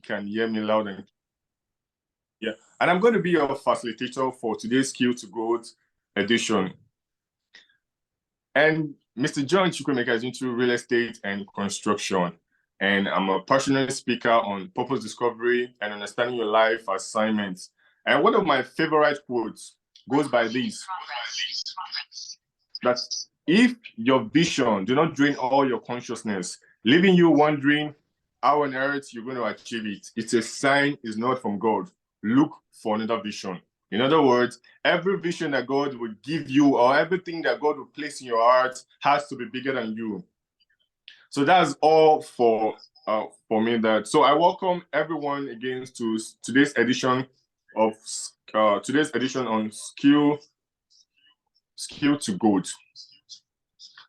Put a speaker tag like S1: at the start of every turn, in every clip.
S1: can hear me loud and yeah. And I'm going to be your facilitator for today's Skill to Gold edition. And Mr. John Chukwemeka is into real estate and construction. And I'm a passionate speaker on purpose discovery and understanding your life assignments. And one of my favorite quotes goes by this: that if your vision do not drain all your consciousness, leaving you wondering how on earth you're going to achieve it, it's a sign it's not from God. Look for another vision. In other words, every vision that God would give you or everything that God will place in your heart has to be bigger than you. So that's all for me. So I welcome everyone again to today's edition on Skill to Gold.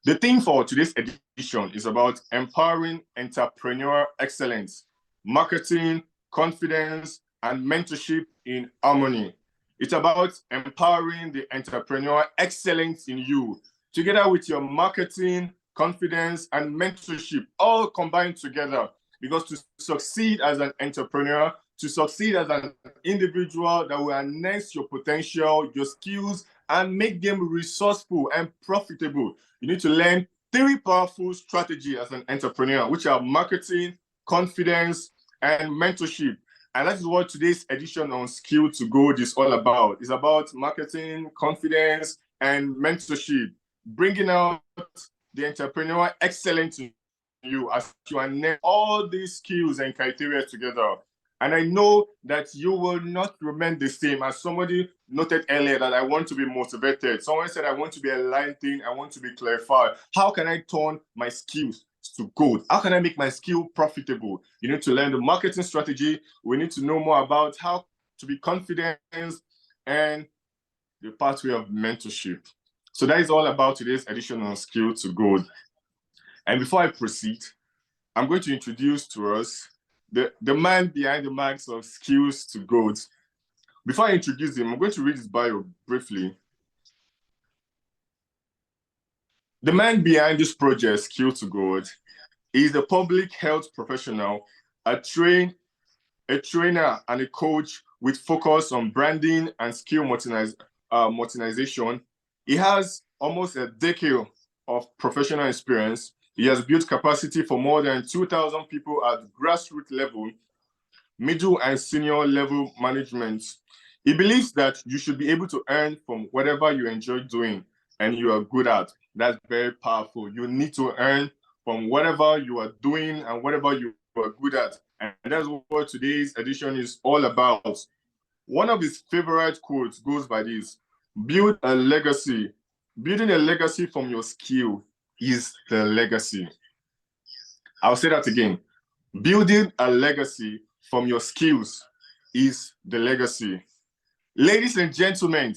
S1: The theme for today's edition is about empowering entrepreneurial excellence, marketing, confidence, and mentorship in harmony. It's about empowering the entrepreneurial excellence in you, together with your marketing, confidence, and mentorship, all combined together. Because to succeed as an entrepreneur, to succeed as an individual that will harness your potential, your skills, and make them resourceful and profitable, you need to learn 3 powerful strategies as an entrepreneur, which are marketing, confidence, and mentorship. And that is what today's edition on Skill to Gold is all about. It's about marketing, confidence, and mentorship, bringing out the entrepreneurial excellence in you as you harness all these skills and criteria together. And I know that you will not remain the same. As somebody noted earlier that I want to be motivated. Someone said I want to be enlightened, I want to be clarified. How can I turn my skills to gold? How can I make my skill profitable? You need to learn the marketing strategy. We need to know more about how to be confident and the pathway of mentorship. So that is all about today's edition on Skill to Gold. And before I proceed, I'm going to introduce to us the man behind the marks of Skills to Gold. Before I introduce him, I'm going to read his bio briefly. The man behind this project, Skill to Gold, is a public health professional, a trainer, and a coach with focus on branding and skill modernization. He has almost a decade of professional experience. He has built capacity for more than 2,000 people at grassroots level, middle and senior level management. He believes that you should be able to earn from whatever you enjoy doing and you are good at. That's very powerful. You need to earn from whatever you are doing and whatever you are good at. And that's what today's edition is all about. One of his favorite quotes goes by this: build a legacy. Building a legacy from your skill is the legacy. I'll say that again. Building a legacy from your skills is the legacy. Ladies and gentlemen,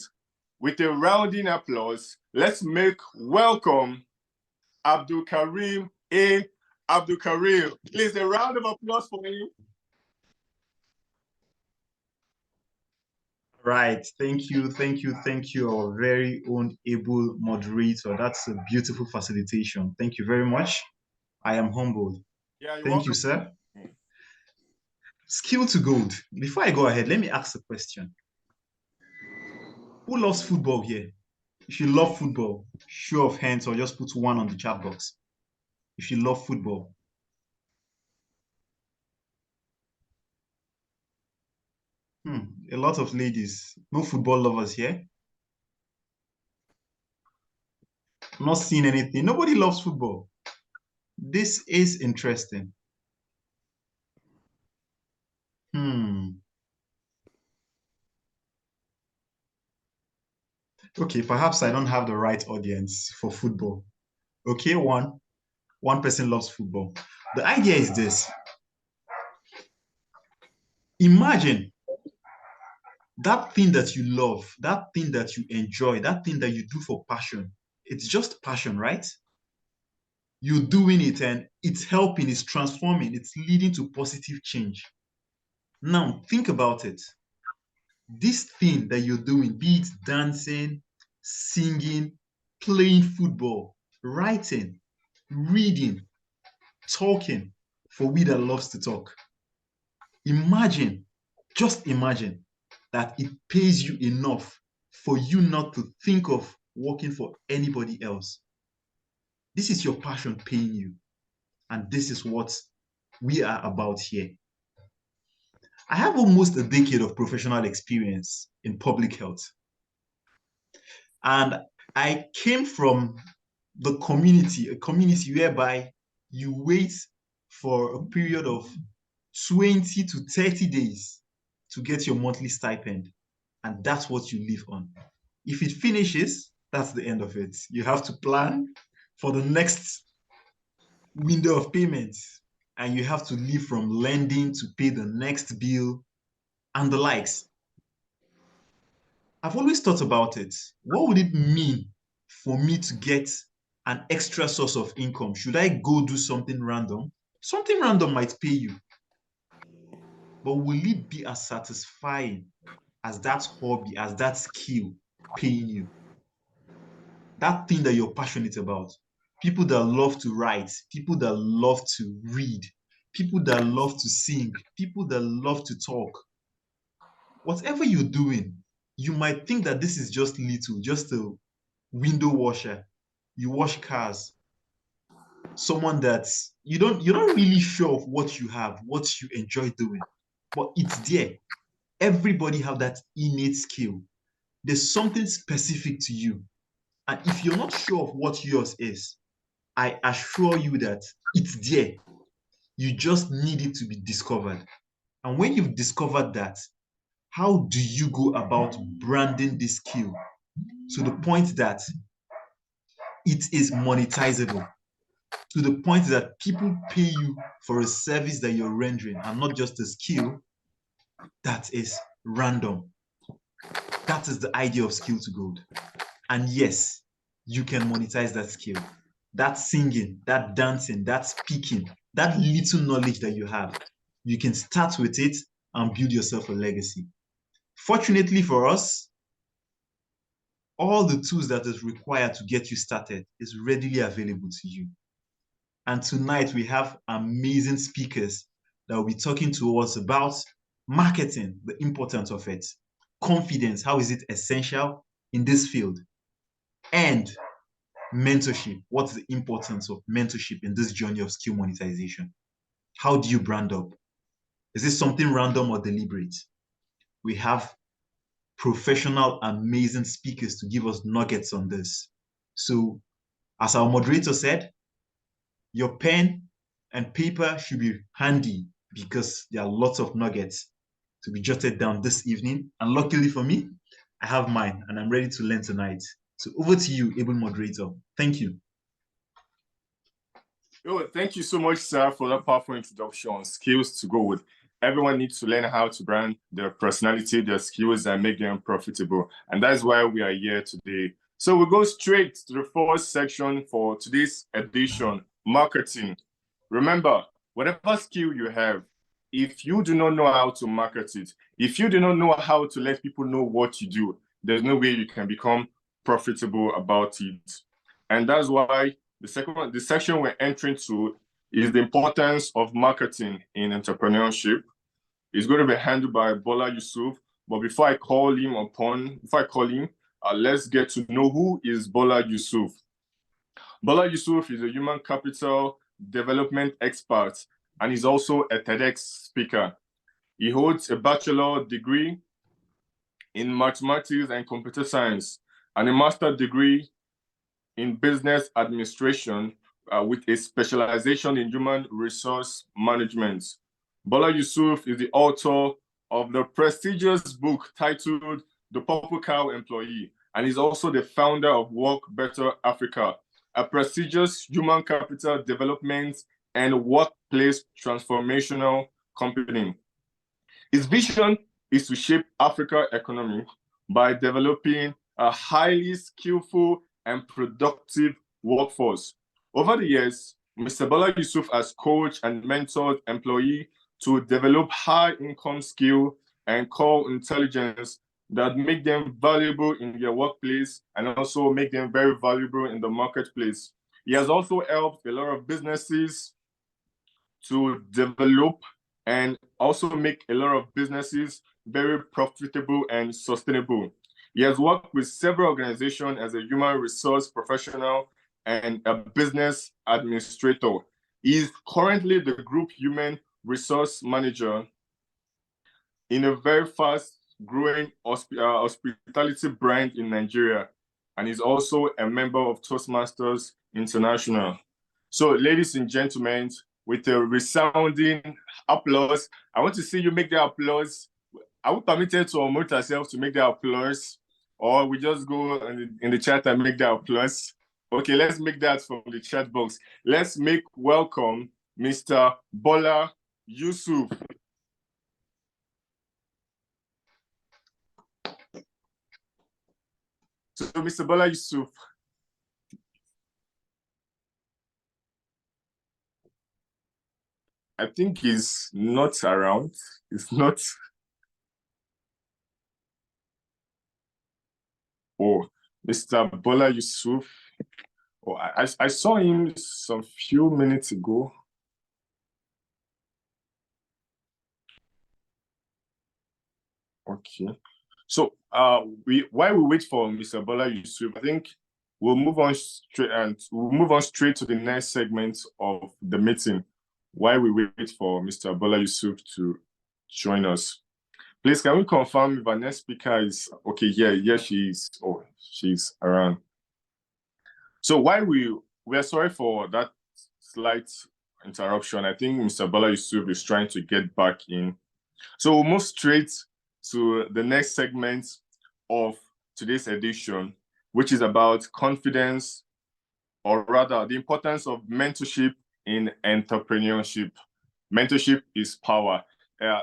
S1: with a rounding applause, let's make welcome Abdul Karim A. Abdul Karim. Please, a round of applause for him.
S2: Right. Thank you. Our very own able moderator. That's a beautiful facilitation. Thank you very much. I am humbled.
S1: Yeah,
S2: Thank you, sir. Skill to Gold. Before I go ahead, let me ask a question. Who loves football here? If you love football, show of hands or just put 1 on the chat box. If you love football. A lot of ladies. No football lovers here. I'm not seeing anything. Nobody loves football. This is interesting. Okay, perhaps I don't have the right audience for football. Okay, one person loves football. The idea is this. Imagine that thing that you love, that thing that you enjoy, that thing that you do for passion. It's just passion, right? You're doing it and it's helping, it's transforming, it's leading to positive change. Now, think about it. This thing that you're doing, be it dancing, singing, playing football, writing, reading, talking, for we that loves to talk. Imagine, just imagine that it pays you enough for you not to think of working for anybody else. This is your passion paying you. And this is what we are about here. I have almost a decade of professional experience in public health. And I came from the community, a community whereby you wait for a period of 20 to 30 days to get your monthly stipend. And that's what you live on. If it finishes, that's the end of it. You have to plan for the next window of payments, and you have to live from lending to pay the next bill and the likes. I've always thought about it. What would it mean for me to get an extra source of income? Should I go do something random? Something random might pay you, but will it be as satisfying as that hobby, as that skill paying you? That thing that you're passionate about. People that love to write, people that love to read, people that love to sing, people that love to talk. Whatever you're doing, you might think that this is just little, just a window washer. You wash cars. Someone that's you're not really sure of what you have, what you enjoy doing, but it's there. Everybody have that innate skill. There's something specific to you. And if you're not sure of what yours is, I assure you that it's there. You just need it to be discovered. And when you've discovered that, how do you go about branding this skill to the point that it is monetizable, to the point that people pay you for a service that you're rendering and not just a skill that is random? That is the idea of skill to gold. And yes, you can monetize that skill. That singing, that dancing, that speaking, that little knowledge that you have, you can start with it and build yourself a legacy. Fortunately for us, all the tools that is required to get you started is readily available to you. And tonight we have amazing speakers that will be talking to us about marketing, the importance of it, confidence, how is it essential in this field, and mentorship, what's the importance of mentorship in this journey of skill monetization? How do you brand up? Is this something random or deliberate? We have professional, amazing speakers to give us nuggets on this. So, as our moderator said, your pen and paper should be handy because there are lots of nuggets to be jotted down this evening. And luckily for me, I have mine and I'm ready to learn tonight. So over to you, able moderator. Thank you.
S1: Oh, thank you so much, sir, for that powerful introduction on skills to go with. Everyone needs to learn how to brand their personality, their skills, and make them profitable. And that's why we are here today. So we'll go straight to the first section for today's edition, marketing. Remember, whatever skill you have, if you do not know how to market it, if you do not know how to let people know what you do, there's no way you can become profitable about it. And that's why the section we're entering to is the importance of marketing in entrepreneurship. It's going to be handled by Bola Yusuf. But before I call him, let's get to know who is Bola Yusuf. Bola Yusuf is a human capital development expert, and he's also a TEDx speaker. He holds a bachelor degree in mathematics and computer science and a master's degree in business administration with a specialization in human resource management. Bola Yusuf is the author of the prestigious book titled The Purple Cow Employee, and he's also the founder of Work Better Africa, a prestigious human capital development and workplace transformational company. His vision is to shape Africa's economy by developing a highly skillful and productive workforce. Over the years, Mr. Bola Yusuf has coached and mentored employees to develop high-income skill and core intelligence that make them valuable in their workplace and also make them very valuable in the marketplace. He has also helped a lot of businesses to develop and also make a lot of businesses very profitable and sustainable. He has worked with several organizations as a human resource professional and a business administrator. He is currently the group human resource manager in a very fast growing hospitality brand in Nigeria, and is also a member of Toastmasters International. So, ladies and gentlemen, with a resounding applause, I want to see you make the applause. Are we permitted to unmute ourselves to make the applause, or we just go in the chat and make the applause? Okay, let's make that from the chat box. Let's make welcome Mr. Bola Yusuf. So, Mr. Bola Yusuf, I think he's not around. He's not. Oh, Mr. Bola Yusuf. Oh, I saw him some few minutes ago. Okay. So while we wait for Mr. Bola Yusuf, I think we'll move on straight to the next segment of the meeting while we wait for Mr. Bola Yusuf to join us. Please, can we confirm if our next speaker is okay? Yeah, she is. Oh, she's around. So while we are sorry for that slight interruption, I think Mr. Bola Yusuf is trying to get back in. So we'll move straight to the next segment of today's edition, which is about confidence, or rather the importance of mentorship in entrepreneurship. Mentorship is power.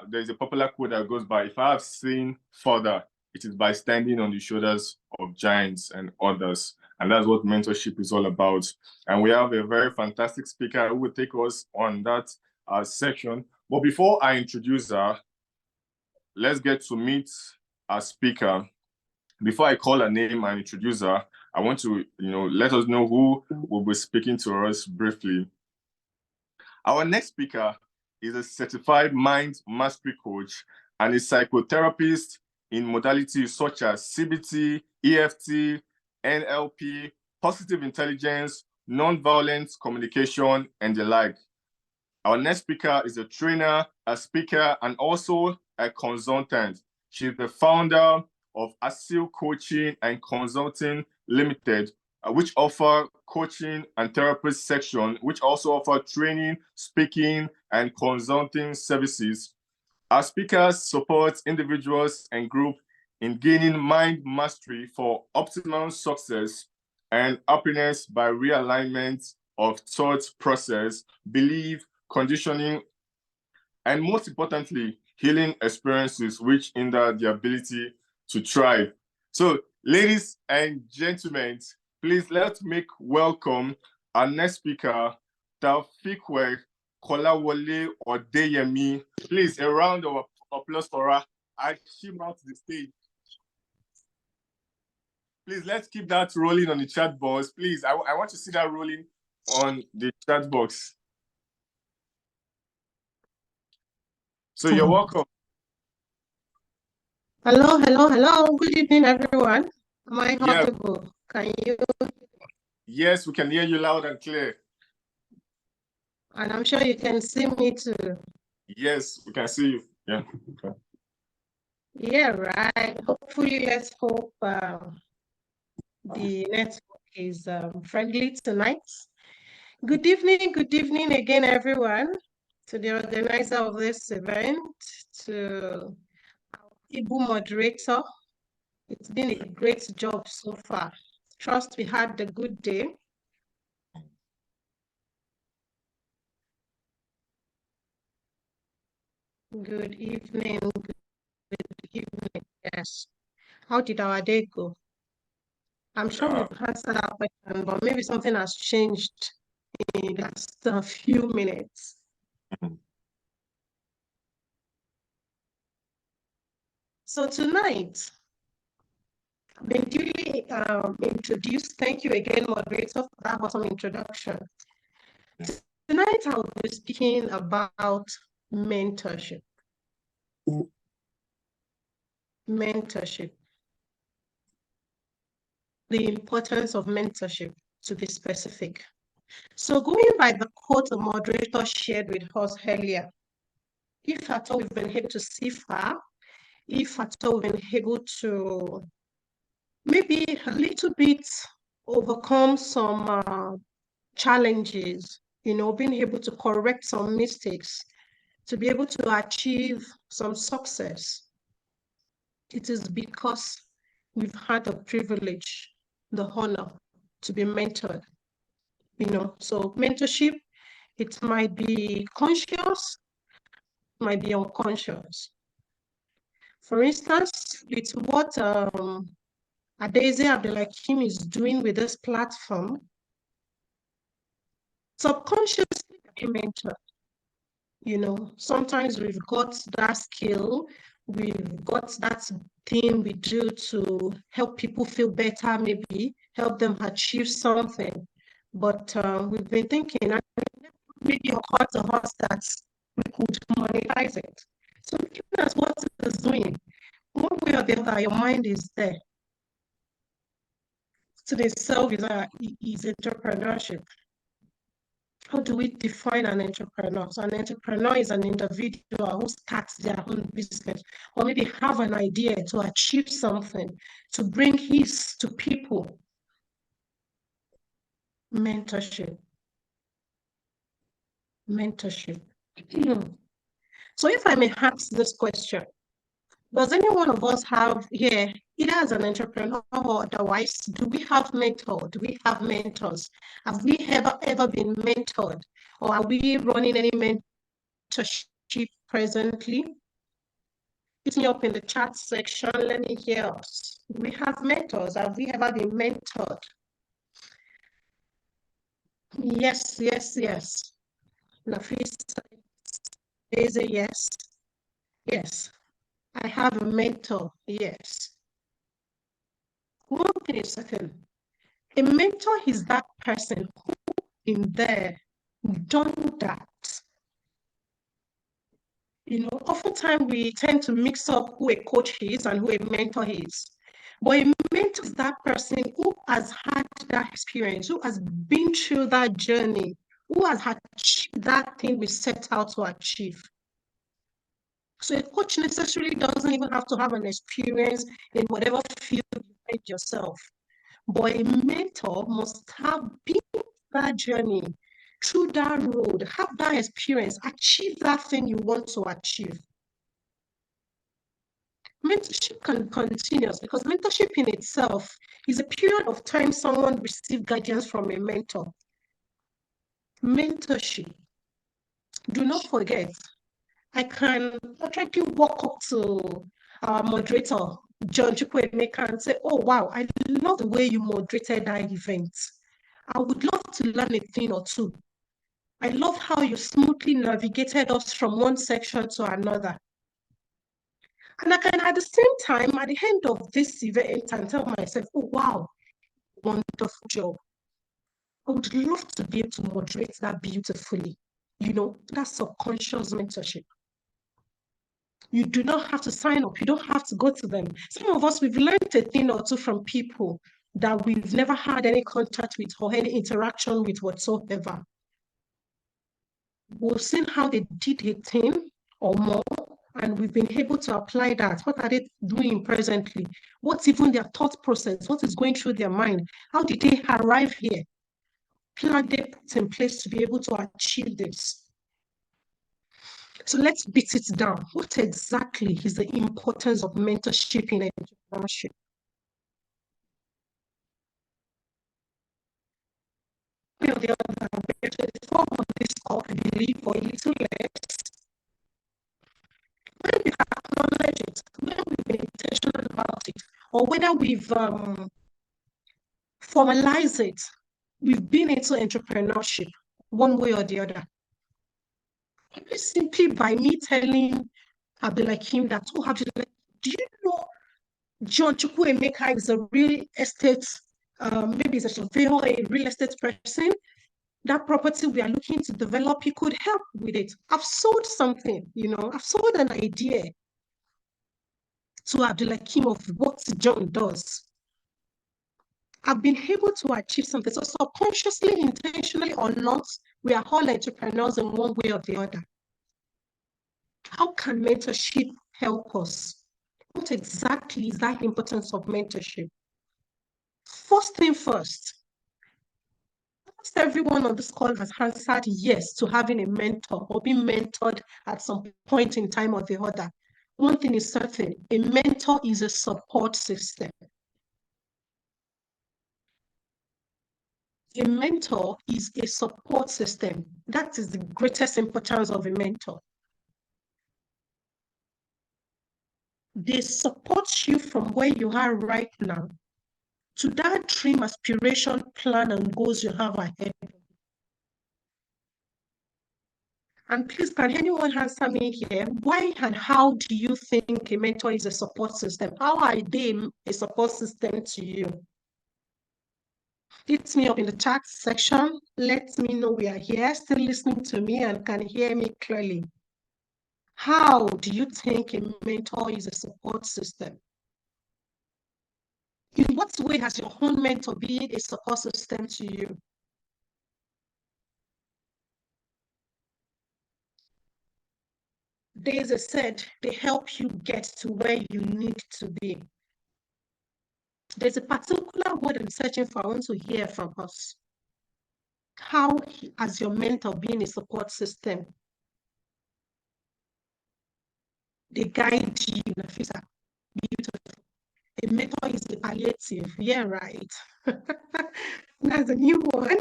S1: There's a popular quote that goes by, if I have seen further, it is by standing on the shoulders of giants and others. And that's what mentorship is all about. And we have a very fantastic speaker who will take us on that section. But before I introduce her, let's get to meet our speaker. Before I call her name and introduce her, I want to let us know who will be speaking to us briefly. Our next speaker is a certified mind mastery coach and a psychotherapist in modalities such as CBT, EFT, NLP, positive intelligence, nonviolent communication, and the like. Our next speaker is a trainer, a speaker, and also a consultant. She's the founder of Asil Coaching and Consulting Limited, which offer coaching and therapy section, which also offer training, speaking, and consulting services. Our speakers support individuals and groups in gaining mind mastery for optimal success and happiness by realignment of thought process, belief, conditioning, and most importantly, healing experiences which hinder the ability to thrive. So, ladies and gentlemen, please let's make welcome our next speaker, Taofikwe Kolawole Odeyemi. Please, a round of applause for her as she mounts the stage. Please, let's keep that rolling on the chat box. Please, I want to see that rolling on the chat box. So you're welcome.
S3: Hello. Good evening, everyone. Am I audible? Can you?
S1: Yes, we can hear you loud and clear.
S3: And I'm sure you can see me too.
S1: Yes, we can see you. Yeah. Okay.
S3: Yeah, right. Hopefully, let's hope the network is friendly tonight. Good evening again, everyone, to the organizer of this event, to our Ibu moderator. It's been a great job so far. Trust we had a good day. Good evening. Yes. How did our day go? I'm sure we've answered that question, but maybe something has changed in the last few minutes. So tonight, I've been duly introduced. Thank you again, moderator, for that awesome introduction. Tonight, I'll be speaking about Mentorship. Mentorship. The importance of mentorship, to be specific. So going by the quote the moderator shared with us earlier, if at all we've been able to see far, if at all we've been able to maybe a little bit overcome some challenges, being able to correct some mistakes, to be able to achieve some success, it is because we've had the privilege, the honor to be mentored. So mentorship, it might be conscious, might be unconscious. For instance, it's what Adeze Abdelakim is doing with this platform. Subconsciously, a mentor. Sometimes we've got that skill, we've got that thing we do to help people feel better, maybe help them achieve something. But we've been thinking, maybe occurred to us that we could monetize it. So looking at what it is doing, one way or the other, your mind is there. So the self is entrepreneurship. How do we define an entrepreneur? So an entrepreneur is an individual who starts their own business or maybe have an idea to achieve something, to bring his to people. Mentorship. Mentorship. So if I may ask this question, does any one of us have here, either as an entrepreneur or otherwise, do we have mentor? Do we have mentors? Have we ever been mentored? Or are we running any mentorship presently? Hit me up in the chat section. Let me hear us. Do we have mentors? Have we ever been mentored? Yes. Nafisa is a yes. Yes. I have a mentor. Yes. One thing is certain. A mentor is that person who in there done that. Oftentimes we tend to mix up who a coach is and who a mentor is. But a mentor is that person who has had that experience, who has been through that journey, who has achieved that thing we set out to achieve. So a coach necessarily doesn't even have to have an experience in whatever field you find yourself. But a mentor must have been that journey, through that road, have that experience, achieve that thing you want to achieve. Mentorship can continue because mentorship in itself is a period of time someone receives guidance from a mentor. Mentorship. Do not forget, I can actually walk up to our moderator, John Chukwuemeka, and say, oh, wow, I love the way you moderated that event. I would love to learn a thing or two. I love how you smoothly navigated us from one section to another. And I can, at the same time, at the end of this event, and tell myself, oh, wow, wonderful job. I would love to be able to moderate that beautifully. That's subconscious mentorship. You do not have to sign up. You don't have to go to them. Some of us, we've learned a thing or two from people that we've never had any contact with or any interaction with whatsoever. We've seen how they did a thing or more, and we've been able to apply that. What are they doing presently? What's even their thought process? What is going through their mind? How did they arrive here? Plan they put in place to be able to achieve this. So let's beat it down. What exactly is the importance of mentorship in entrepreneurship? On the other hand, we're 24 on this call, I believe, for a little less. When we acknowledge it, when we've been intentional about it, or whether we've formalized it, we've been into entrepreneurship one way or the other. Simply by me telling Abdelakim that, oh, Abdelakim, do you know John Chukwuemeka is a real estate, maybe he's a surveyor, a real estate person? that property we are looking to develop, you could help with it. I've sold something, I've sold an idea to Abdulakim of what John does. I've been able to achieve something. So subconsciously, intentionally or not, we are all entrepreneurs in one way or the other. How can mentorship help us? What exactly is that importance of mentorship? First thing first, almost everyone on this call has answered yes to having a mentor or being mentored at some point in time or the other. One thing is certain, a mentor is a support system. A mentor is a support system. That is the greatest importance of a mentor. They support you from where you are right now to that dream, aspiration, plan, and goals you have ahead. And please, can anyone answer me here? Why and how do you think a mentor is a support system? How are they a support system to you? Hit me up in the chat section. Let me know we are here, still listening to me and can hear me clearly. How do you think a mentor is a support system? In what way has your own mentor been a support system to you? Daisy said they help you get to where you need to be. There's a particular word I'm searching for. I want to hear from us. How has your mentor been a support system? They guide you, Nafisa. Beautiful. A mentor is a palliative. Yeah, right. That's a new one.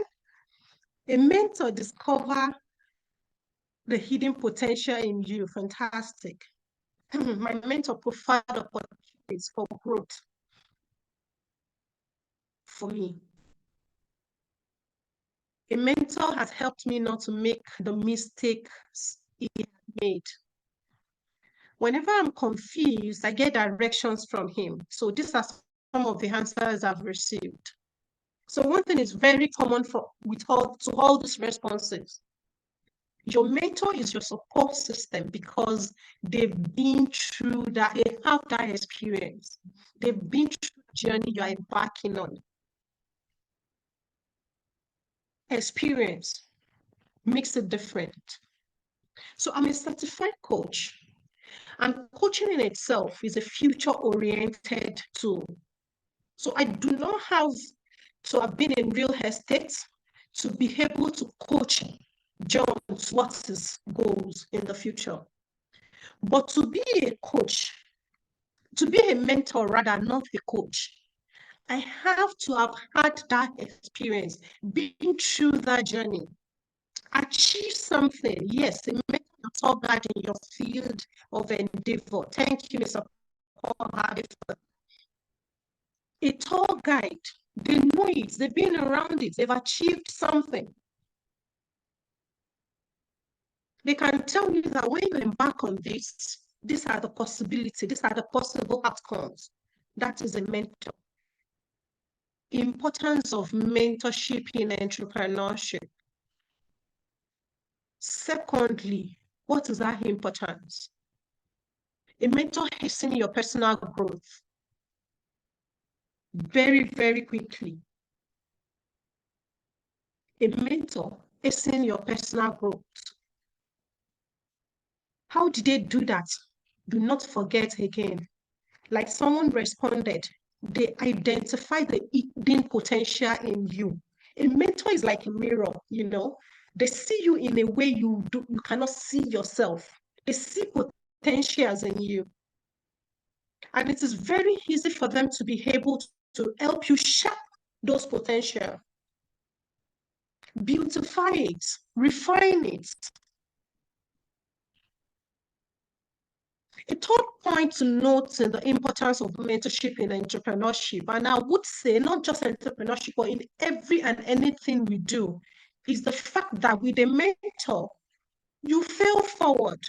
S3: A mentor discover the hidden potential in you. Fantastic. My mentor provided opportunities for growth for me. A mentor has helped me not to make the mistakes he made. Whenever I'm confused, I get directions from him. So these are some of the answers I've received. So one thing is very common to all these responses. Your mentor is your support system because they've been through that, they have that experience. They've been through the journey you are embarking on. Experience makes it different. So I'm a certified coach, and coaching in itself is a future-oriented tool. So I do not have to have been in real estate to be able to coach John towards his goals in the future. But to be a coach, to be a mentor rather, not a coach, I have to have had that experience, been through that journey, achieve something. Yes, a mentor can solve that in your field of endeavor. Thank you, Mr. Paul Hardy. A tour guide, they know it, they've been around it, they've achieved something. They can tell you that when you embark on this, these are the possibilities, these are the possible outcomes. That is a mentor. Importance of mentorship in entrepreneurship. Secondly, what is that importance? A mentor hastens your personal growth very, very quickly. A mentor hastens your personal growth. How did they do that? Do not forget again. Like someone responded, they identify the hidden potential in you. A mentor is like a mirror, They see you in a way you cannot see yourself. They see potentials in you. And it is very easy for them to be able to help you shape those potential. Beautify it, refine it. A third point to note in the importance of mentorship in entrepreneurship, and I would say not just entrepreneurship, but in every and anything we do, is the fact that with a mentor, you fail forward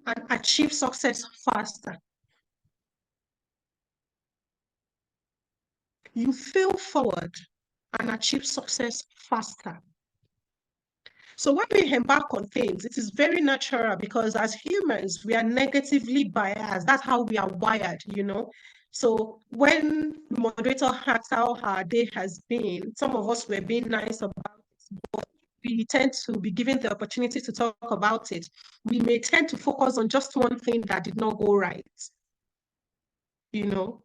S3: and achieve success faster. You fail forward and achieve success faster. So when we embark on things, it is very natural because as humans, we are negatively biased. That's how we are wired, you know. So when the moderator asks how our day has been, some of us were being nice about it, but we tend to be given the opportunity to talk about it. We may tend to focus on just one thing that did not go right, you know.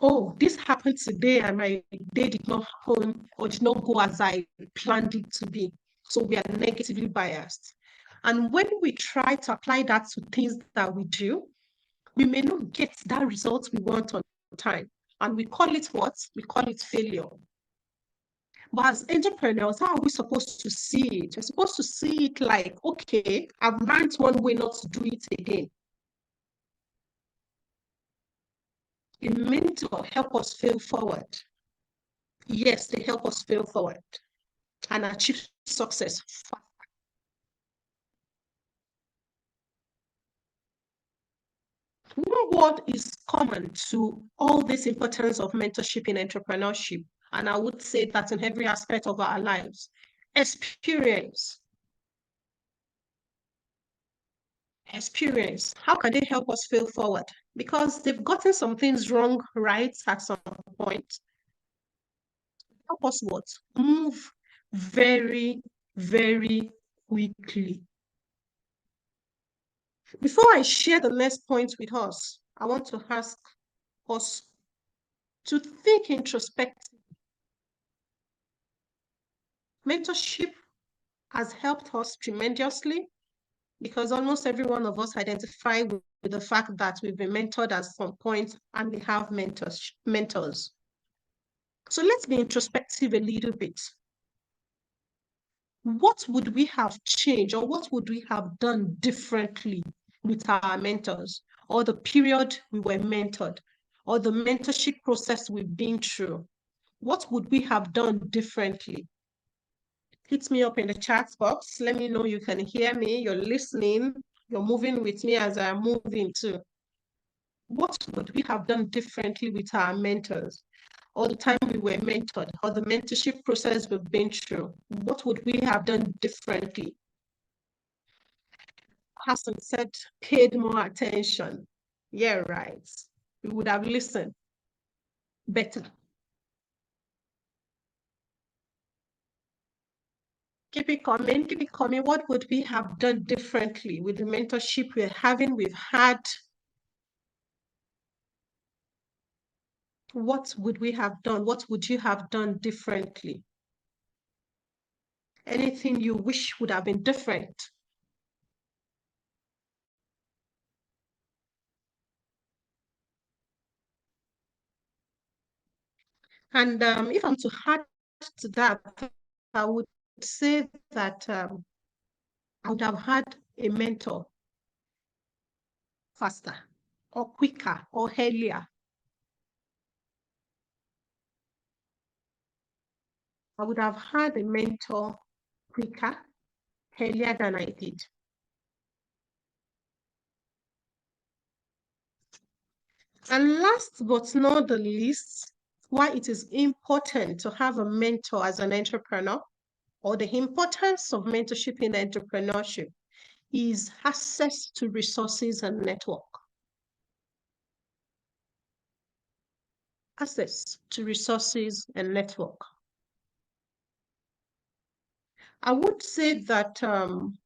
S3: Oh, this happened today and my day did not happen or did not go as I planned it to be. So we are negatively biased. And when we try to apply that to things that we do, we may not get that result we want on time. And we call it what? We call it failure. But as entrepreneurs, how are we supposed to see it? We're supposed to see it like, okay, I've learned one way not to do it again. A mentor help us fail forward. Yes, they help us fail forward and achieve success faster. You know what is common to all this importance of mentorship in entrepreneurship? And I would say that in every aspect of our lives, experience. Experience. How can they help us fail forward? Because they've gotten some things wrong right at some point. Help us what? Move very, very quickly. Before I share the next point with us, I want to ask us to think introspectively. Mentorship has helped us tremendously because almost every one of us identify with the fact that we've been mentored at some point and we have mentors. So let's be introspective a little bit. What would we have changed or what would we have done differently with our mentors or the period we were mentored or the mentorship process we've been through? What would we have done differently? Hit me up in the chat box. Let me know you can hear me, you're listening, you're moving with me as I'm moving too. What would we have done differently with our mentors? Or the time we were mentored, or the mentorship process we've been through? What would we have done differently? Hassan said, paid more attention. Yeah, right. We would have listened better. Keep it coming, keep it coming. What would we have done differently with the mentorship we're having, we've had? What would we have done? What would you have done differently? Anything you wish would have been different? And if I'm to add to that, I would say that I would have had a mentor faster or quicker or earlier. I would have had a mentor quicker, earlier than I did. And last but not the least, why it is important to have a mentor as an entrepreneur, or the importance of mentorship in entrepreneurship, is access to resources and network. Access to resources and network. I would say that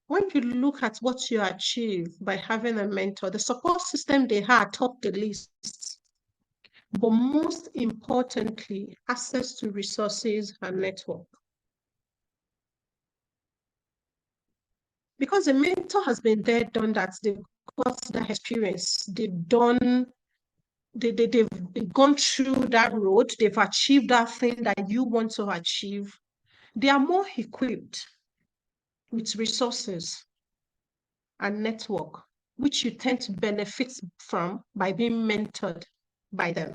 S3: when you look at what you achieve by having a mentor, the support system they had topped the list. But most importantly, access to resources and network. Because a mentor has been there, done that, they've got that experience, they've gone through that road, they've achieved that thing that you want to achieve. They are more equipped with resources and network, which you tend to benefit from by being mentored by them.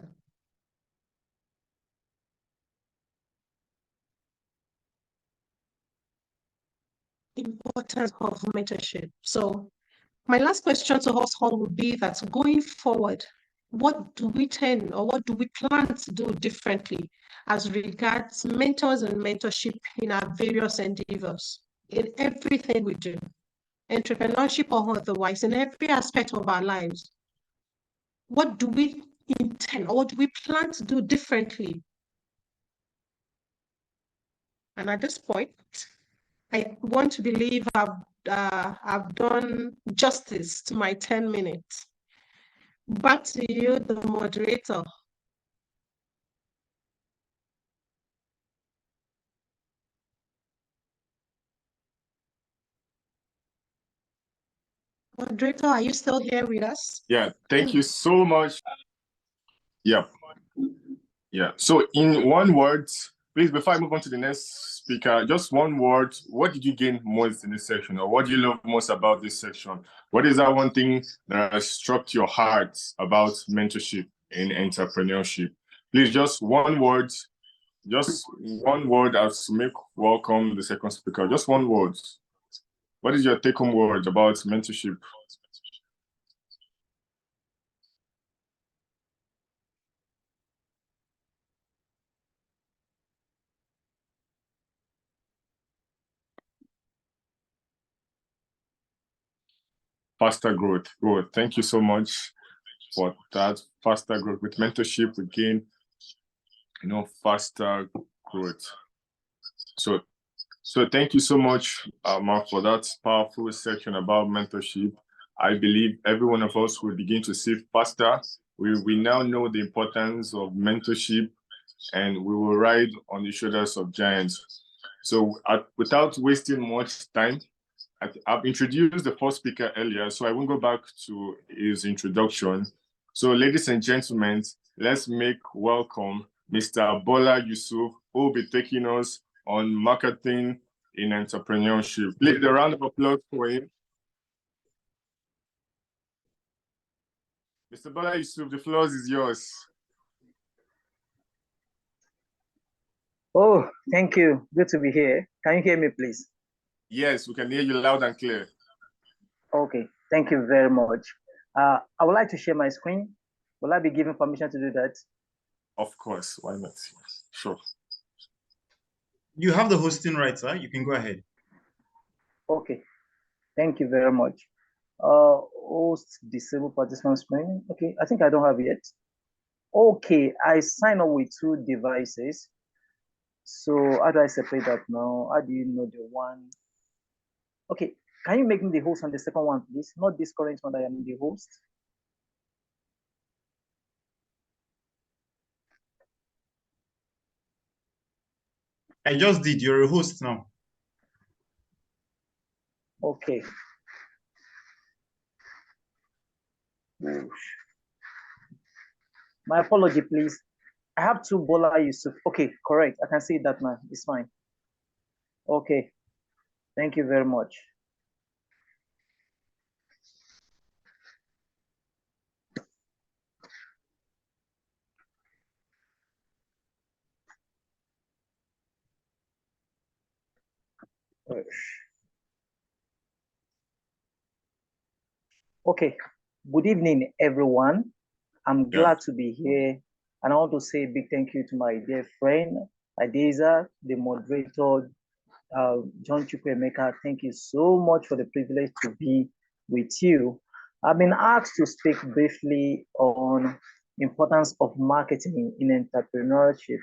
S3: Importance of mentorship. So my last question to us all would be that going forward, what do we tend or what do we plan to do differently as regards mentors and mentorship in our various endeavors? in everything we do, entrepreneurship or otherwise, in every aspect of our lives. What do we intend, or what do we plan to do differently? And at this point, I want to believe I've done justice to my 10 minutes. Back to you, the moderator. Moderator, are you still here with us?
S1: Yeah, thank you so much. Yeah. Yeah. So in one word, please, before I move on to the next speaker, just one word. What did you gain most in this section, or what do you love most about this section? What is that one thing that has struck your heart about mentorship in entrepreneurship? Please, just one word as to make welcome the second speaker. Just one word. What is your take-home word about mentorship? Faster growth. Good. Thank you so much for that. Faster growth. With mentorship, we gain, faster growth. So thank you so much, Mark, for that powerful section about mentorship. I believe every one of us will begin to see faster. We now know the importance of mentorship, and we will ride on the shoulders of giants. So without wasting much time, I've introduced the first speaker earlier, so I won't go back to his introduction. So ladies and gentlemen, let's make welcome Mr. Bola Yusuf, who will be taking us on marketing in entrepreneurship. Please, a round of applause for him. Mr. Bola Yusuf, the floor is yours.
S4: Oh, thank you. Good to be here. Can you hear me, please?
S1: Yes, we can hear you loud and clear.
S4: Okay, thank you very much. I would like to share my screen. Will I be given permission to do that?
S1: Of course, why not? Sure.
S2: You have the hosting right, sir. You can go ahead.
S4: Okay, thank you very much. Host disable participant screen. Okay, I think I don't have it yet. Okay, I sign up with 2 devices. So how do I separate that now? How do you know the one? Okay, can you make me the host on the second one, please? Not this current one that I am the host.
S2: I just did. You're a host now.
S4: Okay. My apology, please. I have 2 Bola Yusuf. Okay, correct. I can see that now. It's fine. Okay. Thank you very much. Okay. Good evening, everyone. I'm glad to be here. And I want to say a big thank you to my dear friend, Adeza, the moderator, John Chukwemeka. Thank you so much for the privilege to be with you. I've been asked to speak briefly on importance of marketing in entrepreneurship.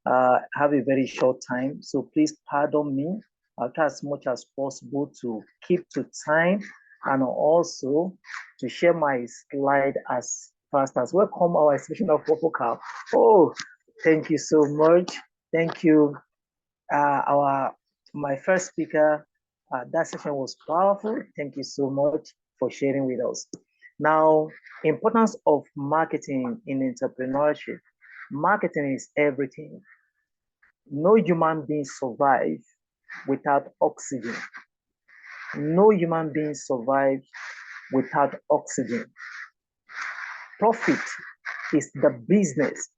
S4: I have a very short time, so please pardon me. I'll try as much as possible to keep to time and also to share my slide as fast as welcome our exhibition of Purple Cow. Oh, thank you so much. Thank you. My first speaker, that session was powerful. Thank you so much for sharing with us. Now, importance of marketing in entrepreneurship. Marketing is everything. No human being survives without oxygen. No human being survives without oxygen. Profit is the business,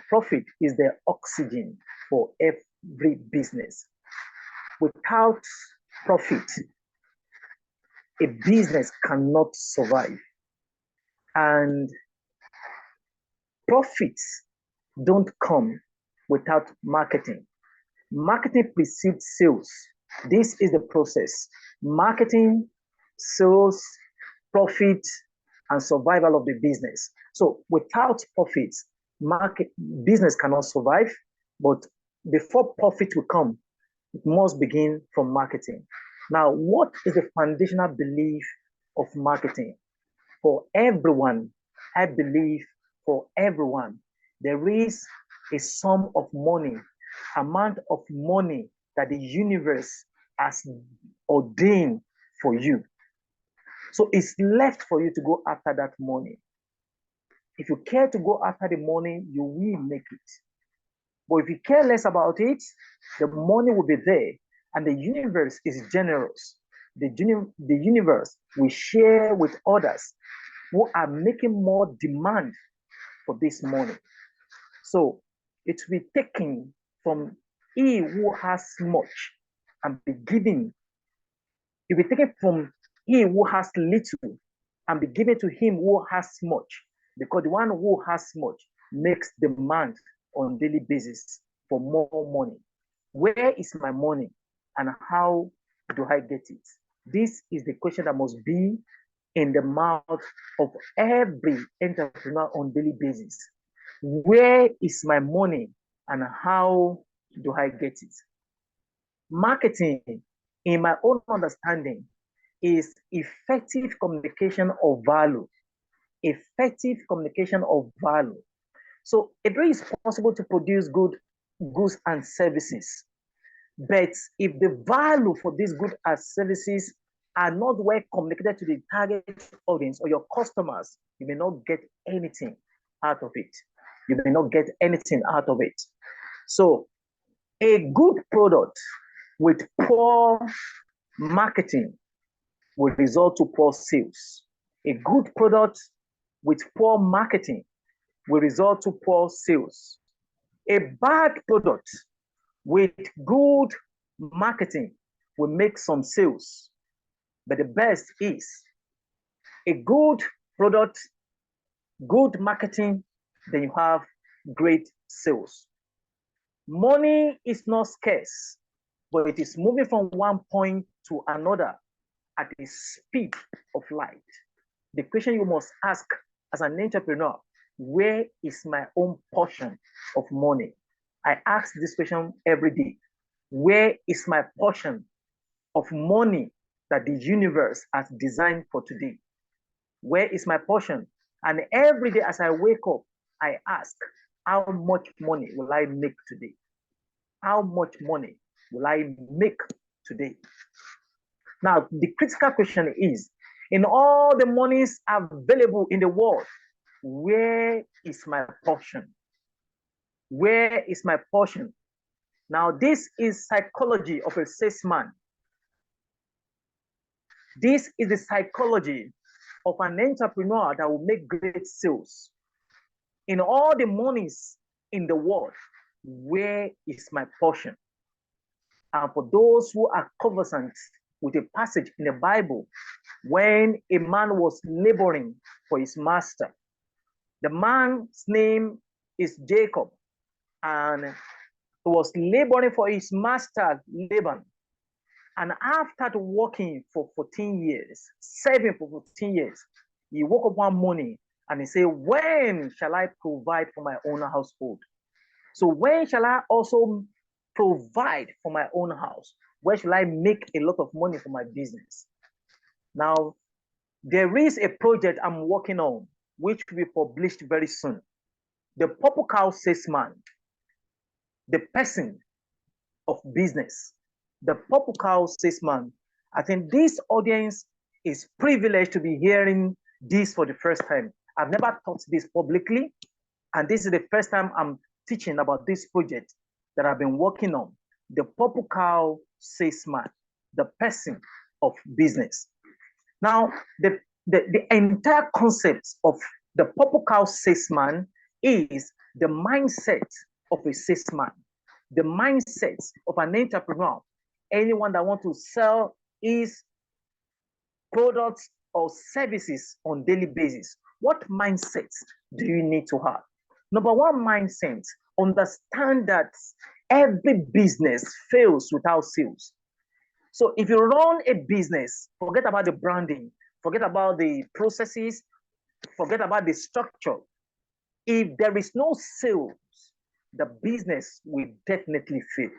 S4: profit is the oxygen for every business. Without profit, a business cannot survive. And profits don't come without marketing. Marketing precedes sales. This is the process: marketing, sales, profit, and survival of the business. So without profits, business cannot survive. But before profit will come, it must begin from marketing. Now, what is the foundational belief of marketing? For everyone, I believe for everyone, there is a sum of money, amount of money that the universe has ordained for you. So it's left for you to go after that money. If you care to go after the money, you will make it. But if you care less about it, the money will be there, and the universe is generous. The universe will share with others who are making more demand for this money. So it will be taken from he who has much and be given. It will be taken from he who has little and be given to him who has much, because the one who has much makes demand on a daily basis for more money. Where is my money and how do I get it? This is the question that must be in the mouth of every entrepreneur on a daily basis. Where is my money and how do I get it? Marketing, in my own understanding, is effective communication of value. Effective communication of value. So it is possible to produce goods and services. But if the value for these goods and services are not well communicated to the target audience or your customers, you may not get anything out of it. You may not get anything out of it. So a good product with poor marketing will result to poor sales. A good product with poor marketing will result to poor sales. A bad product with good marketing will make some sales. But the best is a good product, good marketing, then you have great sales. Money is not scarce, but it is moving from one point to another at the speed of light. The question you must ask as an entrepreneur, where is my own portion of money? I ask this question every day. Where is my portion of money that the universe has designed for today? Where is my portion? And every day as I wake up, I ask, how much money will I make today? How much money will I make today? Now, the critical question is, in all the monies available in the world, where is my portion? Where is my portion? Now, this is psychology of a salesman. This is the psychology of an entrepreneur that will make great sales. In all the monies in the world, where is my portion? And for those who are conversant with a passage in the Bible, when a man was laboring for his master, the man's name is Jacob, and he was laboring for his master Laban. And after working for 14 years, serving for 14 years, he woke up one morning and he said, when shall I provide for my own household? So when shall I also provide for my own house? Where shall I make a lot of money for my business? Now, there is a project I'm working on, which will be published very soon. The Purple Cow Salesman, the person of business. The Purple Cow Salesman. I think this audience is privileged to be hearing this for the first time. I've never taught this publicly, and this is the first time I'm teaching about this project that I've been working on. The Purple Cow Salesman, the person of business. Now, the entire concept of the Purple Cow Salesman is the mindset of a salesman, the mindset of an entrepreneur, anyone that wants to sell his products or services on daily basis. What mindset do you need to have? Number one mindset, understand that every business fails without sales. So if you run a business, forget about the branding, forget about the processes, forget about the structure. If there is no sales, the business will definitely fail.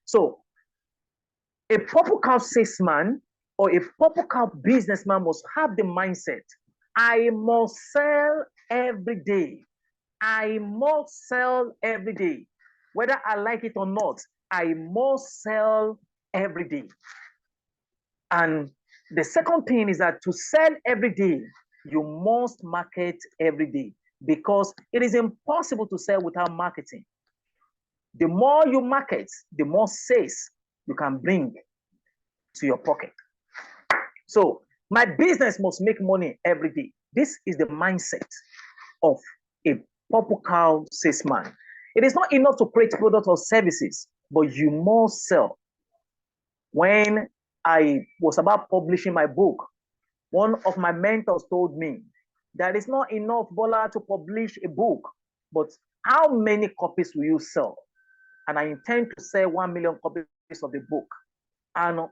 S4: So a purple cow salesman or a purple cow businessman must have the mindset, I must sell every day. I must sell every day. Whether I like it or not, I must sell every day. And the second thing is that to sell every day, you must market every day because it is impossible to sell without marketing. The more you market, the more sales you can bring to your pocket. So my business must make money every day. This is the mindset of a purple cow salesman. It is not enough to create products or services, but you must sell. When I was about publishing my book, one of my mentors told me that it's not enough, Bola, to publish a book, but how many copies will you sell? And I intend to sell 1 million copies of the book. And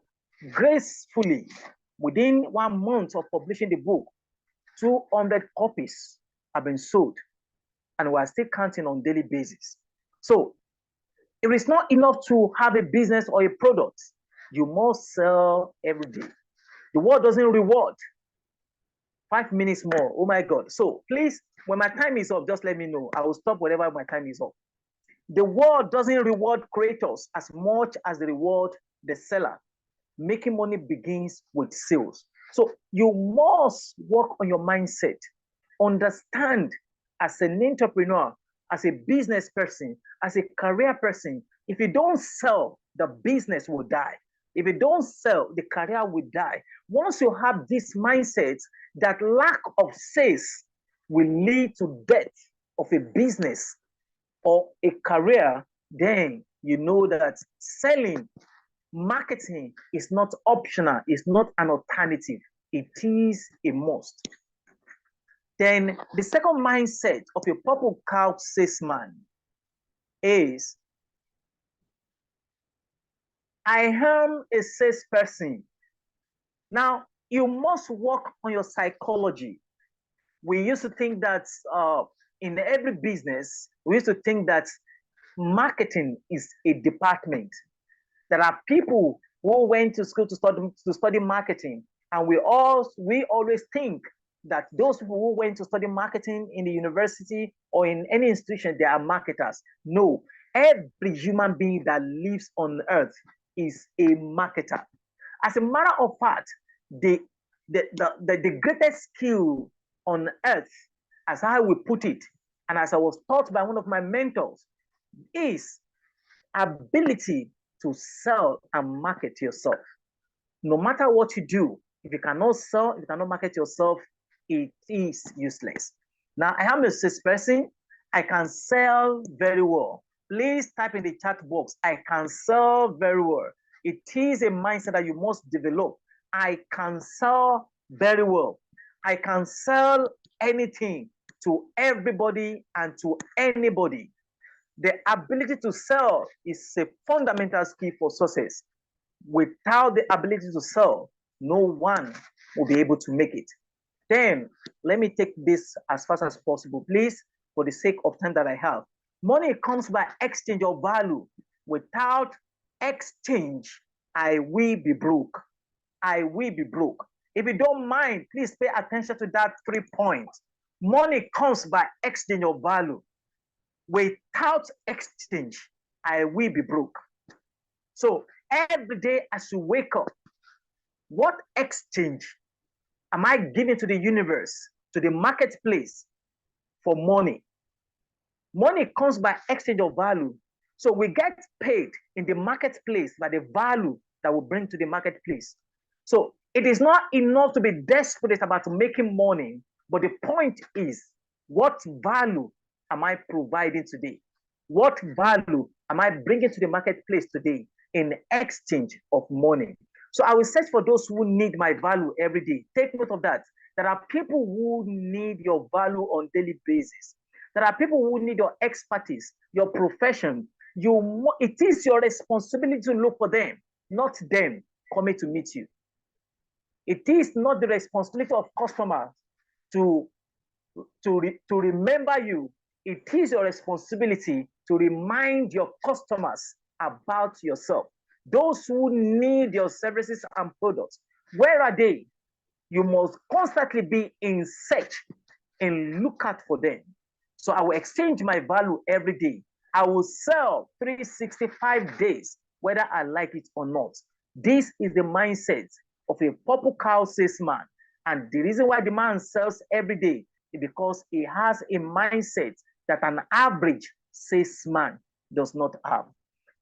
S4: gracefully, within 1 month of publishing the book, 200 copies have been sold, and we are still counting on daily basis. So it is not enough to have a business or a product. You must sell every day. The world doesn't reward. 5 minutes more. Oh my God. So please, when my time is up, just let me know. I will stop whenever my time is up. The world doesn't reward creators as much as they reward the seller. Making money begins with sales. So you must work on your mindset. Understand as an entrepreneur, as a business person, as a career person, if you don't sell, the business will die. If you don't sell, the career will die. Once you have this mindset, that lack of sales will lead to death of a business or a career, then you know that selling, marketing is not optional, it's not an alternative, it is a must. Then the second mindset of a purple cow salesman is, I am a salesperson. Now, you must work on your psychology. We used to think that in every business, we used to think that marketing is a department. There are people who went to school to study marketing, and we always think that those people who went to study marketing in the university or in any institution, they are marketers. No, every human being that lives on earth is a marketer. As a matter of fact, the greatest skill on earth, as I will put it, and as I was taught by one of my mentors, is ability to sell and market yourself. No matter what you do, if you cannot sell, if you cannot market yourself, it is useless. Now, I am a salesperson. I can sell very well. Please type in the chat box, I can sell very well. It is a mindset that you must develop. I can sell very well. I can sell anything to everybody and to anybody. The ability to sell is a fundamental skill for success. Without the ability to sell, no one will be able to make it. Then, let me take this as fast as possible, please, for the sake of time that I have. Money comes by exchange of value. Without exchange, I will be broke. I will be broke. If you don't mind, please pay attention to that 3 points. Money comes by exchange of value. Without exchange, I will be broke. So every day as you wake up, what exchange am I giving to the universe, to the marketplace for money? Money comes by exchange of value. So we get paid in the marketplace by the value that we bring to the marketplace. So it is not enough to be desperate about making money, but the point is, what value am I providing today? What value am I bringing to the marketplace today in exchange of money? So I will search for those who need my value every day. Take note of that. There are people who need your value on a daily basis. There are people who need your expertise, your profession. It is your responsibility to look for them, not them. coming to meet you. It is not the responsibility of customers to remember you. It is your responsibility to remind your customers about yourself. Those who need your services and products, where are they? You must constantly be in search and look out for them. So I will exchange my value every day. I will sell 365 days, whether I like it or not. This is the mindset of a purple cow salesman. And the reason why the man sells every day is because he has a mindset that an average salesman does not have.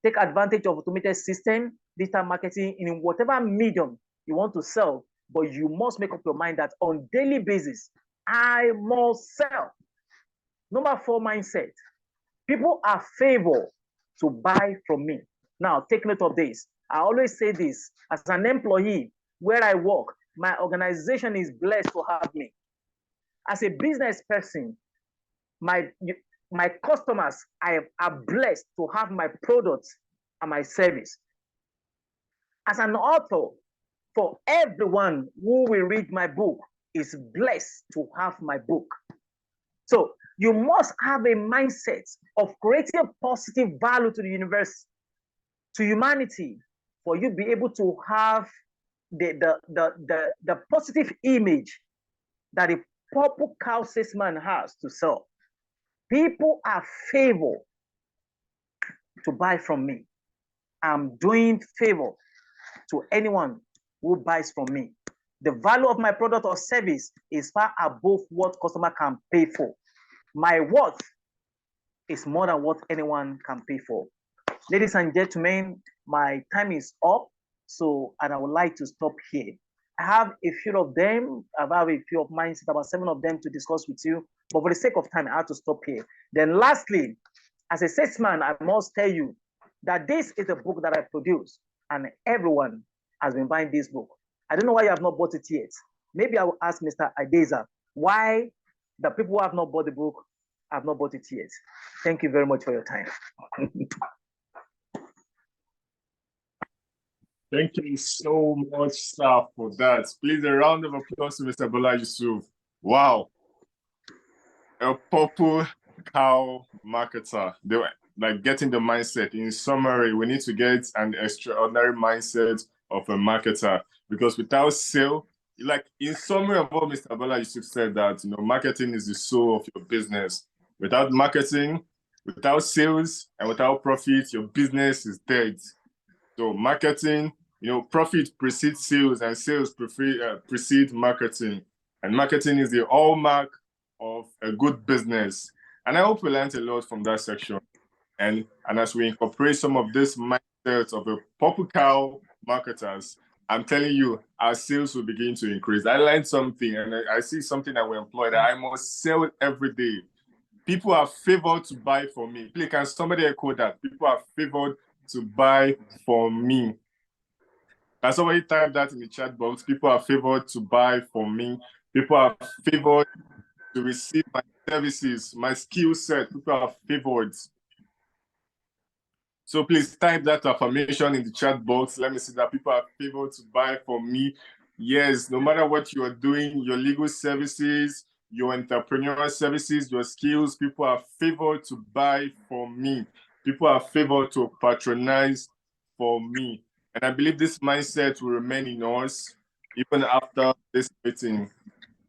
S4: Take advantage of automated system, digital marketing in whatever medium you want to sell, but you must make up your mind that on daily basis, I must sell. Number 4 mindset. People are favored to buy from me. Now, take note of this. I always say this, as an employee, where I work, my organization is blessed to have me. As a business person, my customers are blessed to have my products and my service. As an author, for everyone who will read my book is blessed to have my book. So you must have a mindset of creating positive value to the universe, to humanity, for you to be able to have the positive image that a purple cow salesman has to sell. People are favored to buy from me. I'm doing favor to anyone who buys from me. The value of my product or service is far above what customer can pay for. My worth is more than what anyone can pay for. Ladies and gentlemen, my time is up, and I would like to stop here. I have a few of them, I have a few of mine, about 7 of them to discuss with you, but for the sake of time, I have to stop here. Then lastly, as a salesman, I must tell you that this is a book that I produce, and everyone has been buying this book. I don't know why you have not bought it yet. Maybe I will ask Mr. Adeza why the people who have not bought the book have not bought it yet. Thank you very much for your time.
S1: Thank you so much, sir, for that. Please, a round of applause to Mr. Bola Yusuf. Wow. A purple cow marketer. They were like getting the mindset. In summary, we need to get an extraordinary mindset of a marketer, because without sale, like in summary of what Mr. Bola Yusuf said, that marketing is the soul of your business. Without marketing, without sales, and without profit, your business is dead. So marketing, profit precedes sales, and sales precede marketing. And marketing is the hallmark of a good business. And I hope we learned a lot from that section. And as we incorporate some of this mindset of a purple cow marketers, I'm telling you, our sales will begin to increase. I learned something, and I see something that we employ, that I must sell it every day. People are favored to buy from me. Please, can somebody echo that? People are favored to buy from me. Can somebody type that in the chat box? People are favored to buy from me. People are favored to receive my services, my skill set. People are favored. So please type that affirmation in the chat box. Let me see that people are favored to buy from me. Yes, no matter what you are doing, your legal services, your entrepreneurial services, your skills, people are favored to buy from me. People are favored to patronize for me. And I believe this mindset will remain in us even after this meeting.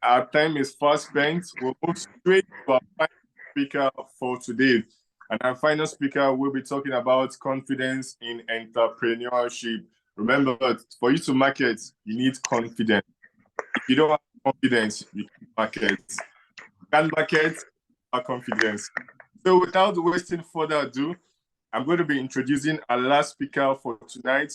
S1: Our time is fast spent. We'll move straight to our final speaker for today. And our final speaker will be talking about confidence in entrepreneurship. Remember, for you to market, you need confidence. If you don't have confidence, you can't market. You can't market without confidence. So without wasting further ado, I'm going to be introducing our last speaker for tonight.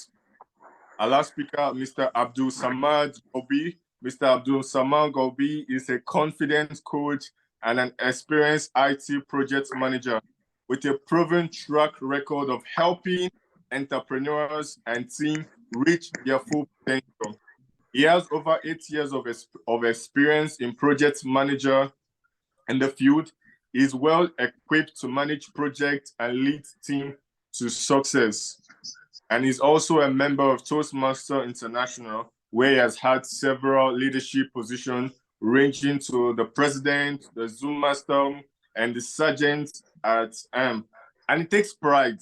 S1: Our last speaker, Mr. Abdul Samad Gobi. Mr. Abdul Samad Gobi is a confidence coach and an experienced IT project manager with a proven track record of helping entrepreneurs and teams reach their full potential. He has over 8 years of experience in project manager in the field. He is well equipped to manage projects and lead team to success. And he's also a member of Toastmaster International, where he has had several leadership positions ranging to the president, the Zoom master, and the sergeant at AM. And he takes pride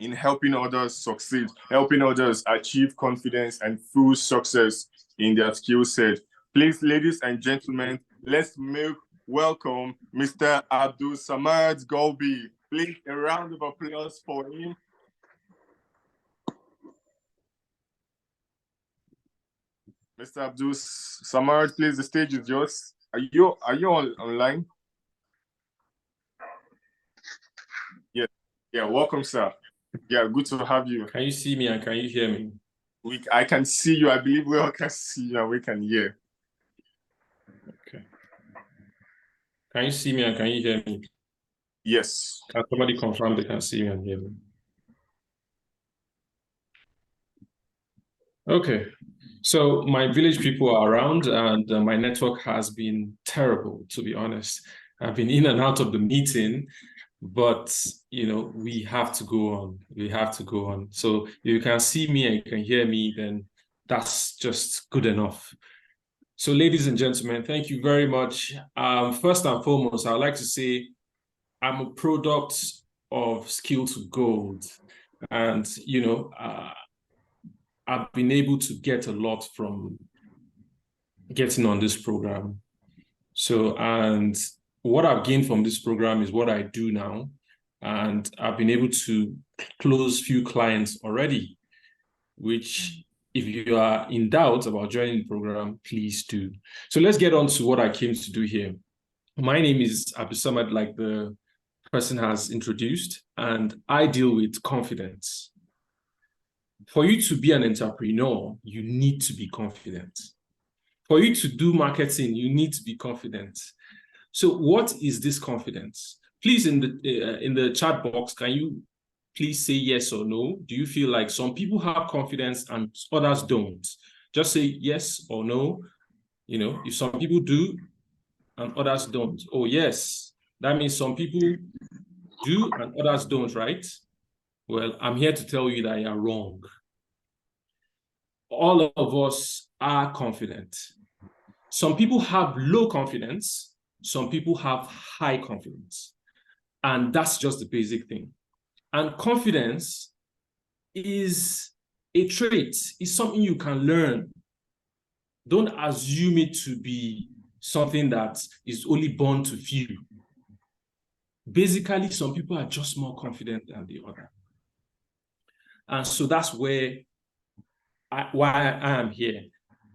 S1: in helping others succeed, helping others achieve confidence and full success in their skill set. Please, ladies and gentlemen, let's welcome Mr. Abdul Samad Golbi. Please, a round of applause for him. Mr. Abdul Samad, please, the stage is yours. Are you online? Yeah, welcome, sir. Yeah, good to have you.
S5: Can you see me and can you hear me?
S1: I can see you. I believe we all can see you and we can hear.
S5: Okay. Can you see me and can you hear me?
S1: Yes.
S5: Can somebody confirm they can see me and hear me? Okay. So my village people are around and my network has been terrible, to be honest. I've been in and out of the meeting, but you know, we have to go on. We have to go on. So if you can see me and you can hear me, then that's just good enough. So ladies and gentlemen, thank you very much. First and foremost, I'd like to say I'm a product of Skill to Gold. And, you know, I've been able to get a lot from getting on this program. So, and what I've gained from this program is what I do now. And I've been able to close few clients already, which if you are in doubt about joining the program, please do. So let's get on to what I came to do here. My name is Abdul Samad, like the person has introduced, and I deal with confidence. For you to be an entrepreneur, you need to be confident. For you to do marketing, you need to be confident. So what is this confidence? Please, in the chat box, can you please say yes or no? Do you feel like some people have confidence and others don't? Just say yes or no. You know, if some people do and others don't, oh yes, that means some people do and others don't, right? Well, I'm here to tell you that you're wrong. All of us are confident. Some people have low confidence, some people have high confidence. And that's just the basic thing. And confidence is a trait, it's something you can learn. Don't assume it to be something that is only born to few. Basically, some people are just more confident than the other. And so that's why I am here.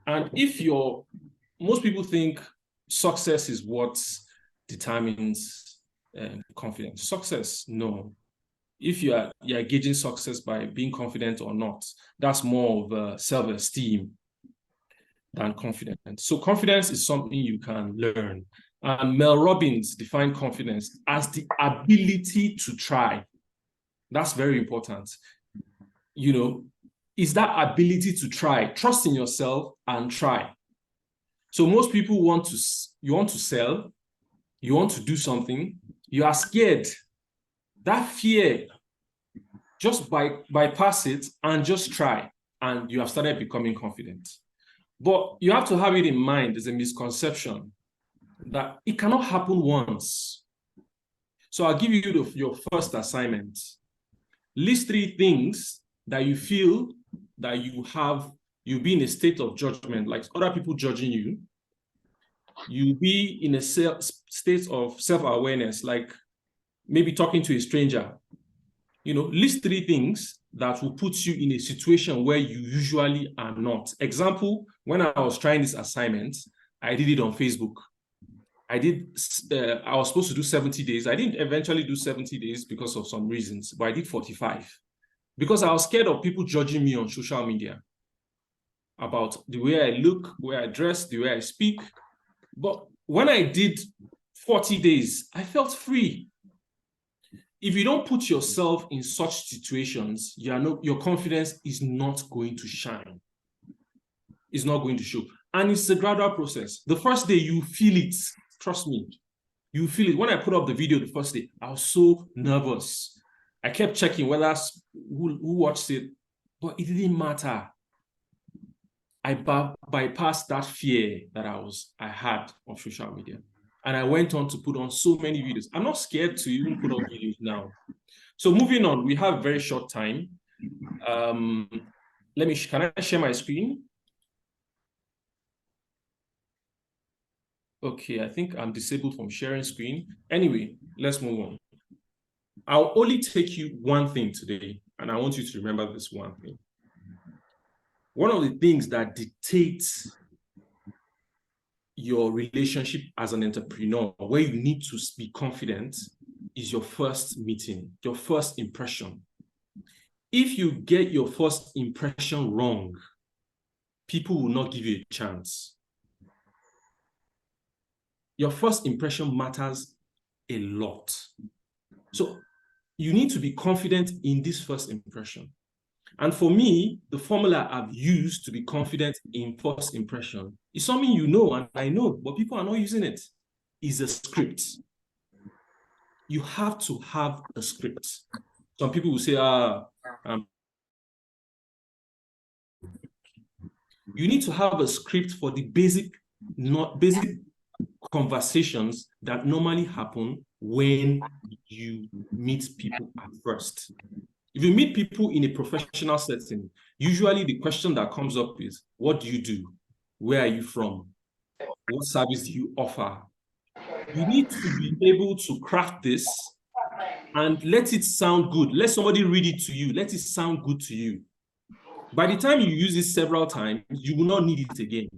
S5: And if most people think success is what determines confidence. Success, no. If you're gauging success by being confident or not, that's more of self-esteem than confidence. So confidence is something you can learn. And Mel Robbins defined confidence as the ability to try. That's very important. You know, is that ability to try. Trust in yourself and try. So most people you want to sell, you want to do something, you are scared. That fear, just bypass it and just try, and you have started becoming confident. But you have to have it in mind, there's a misconception that it cannot happen once. So I'll give you your first assignment. List 3 things that you feel that you'll be in a state of judgment, like other people judging you. You'll be in a state of self-awareness, like maybe talking to a stranger. You know, list 3 things that will put you in a situation where you usually are not. Example, when I was trying this assignment, I did it on Facebook. I was supposed to do 70 days. I didn't eventually do 70 days because of some reasons, but I did 45 because I was scared of people judging me on social media about the way I look, the way I dress, the way I speak. But when I did 40 days, I felt free. If you don't put yourself in such situations, your confidence is not going to shine. It's not going to show. And it's a gradual process. The first day you feel it, trust me, you feel it. When I put up the video the first day, I was so nervous. I kept checking whether who watched it, but it didn't matter. I bypassed that fear that I had on social media. And I went on to put on so many videos. I'm not scared to even put on videos now. So moving on, we have very short time. Can I share my screen? Okay, I think I'm disabled from sharing screen. Anyway, let's move on. I'll only take you one thing today, and I want you to remember this one thing. One of the things that dictates your relationship as an entrepreneur, where you need to be confident, is your first meeting, your first impression. If you get your first impression wrong, people will not give you a chance. Your first impression matters a lot. So you need to be confident in this first impression. And for me, the formula I've used to be confident in first impression is something you know and I know, but people are not using it. Is a script. You have to have a script. Some people will say, you need to have a script for the basic conversations that normally happen when you meet people at first. If you meet people in a professional setting, usually the question that comes up is, what do you do? Where are you from? What service do you offer? You need to be able to craft this and let it sound good. Let somebody read it to you. Let it sound good to you. By the time you use it several times, you will not need it again.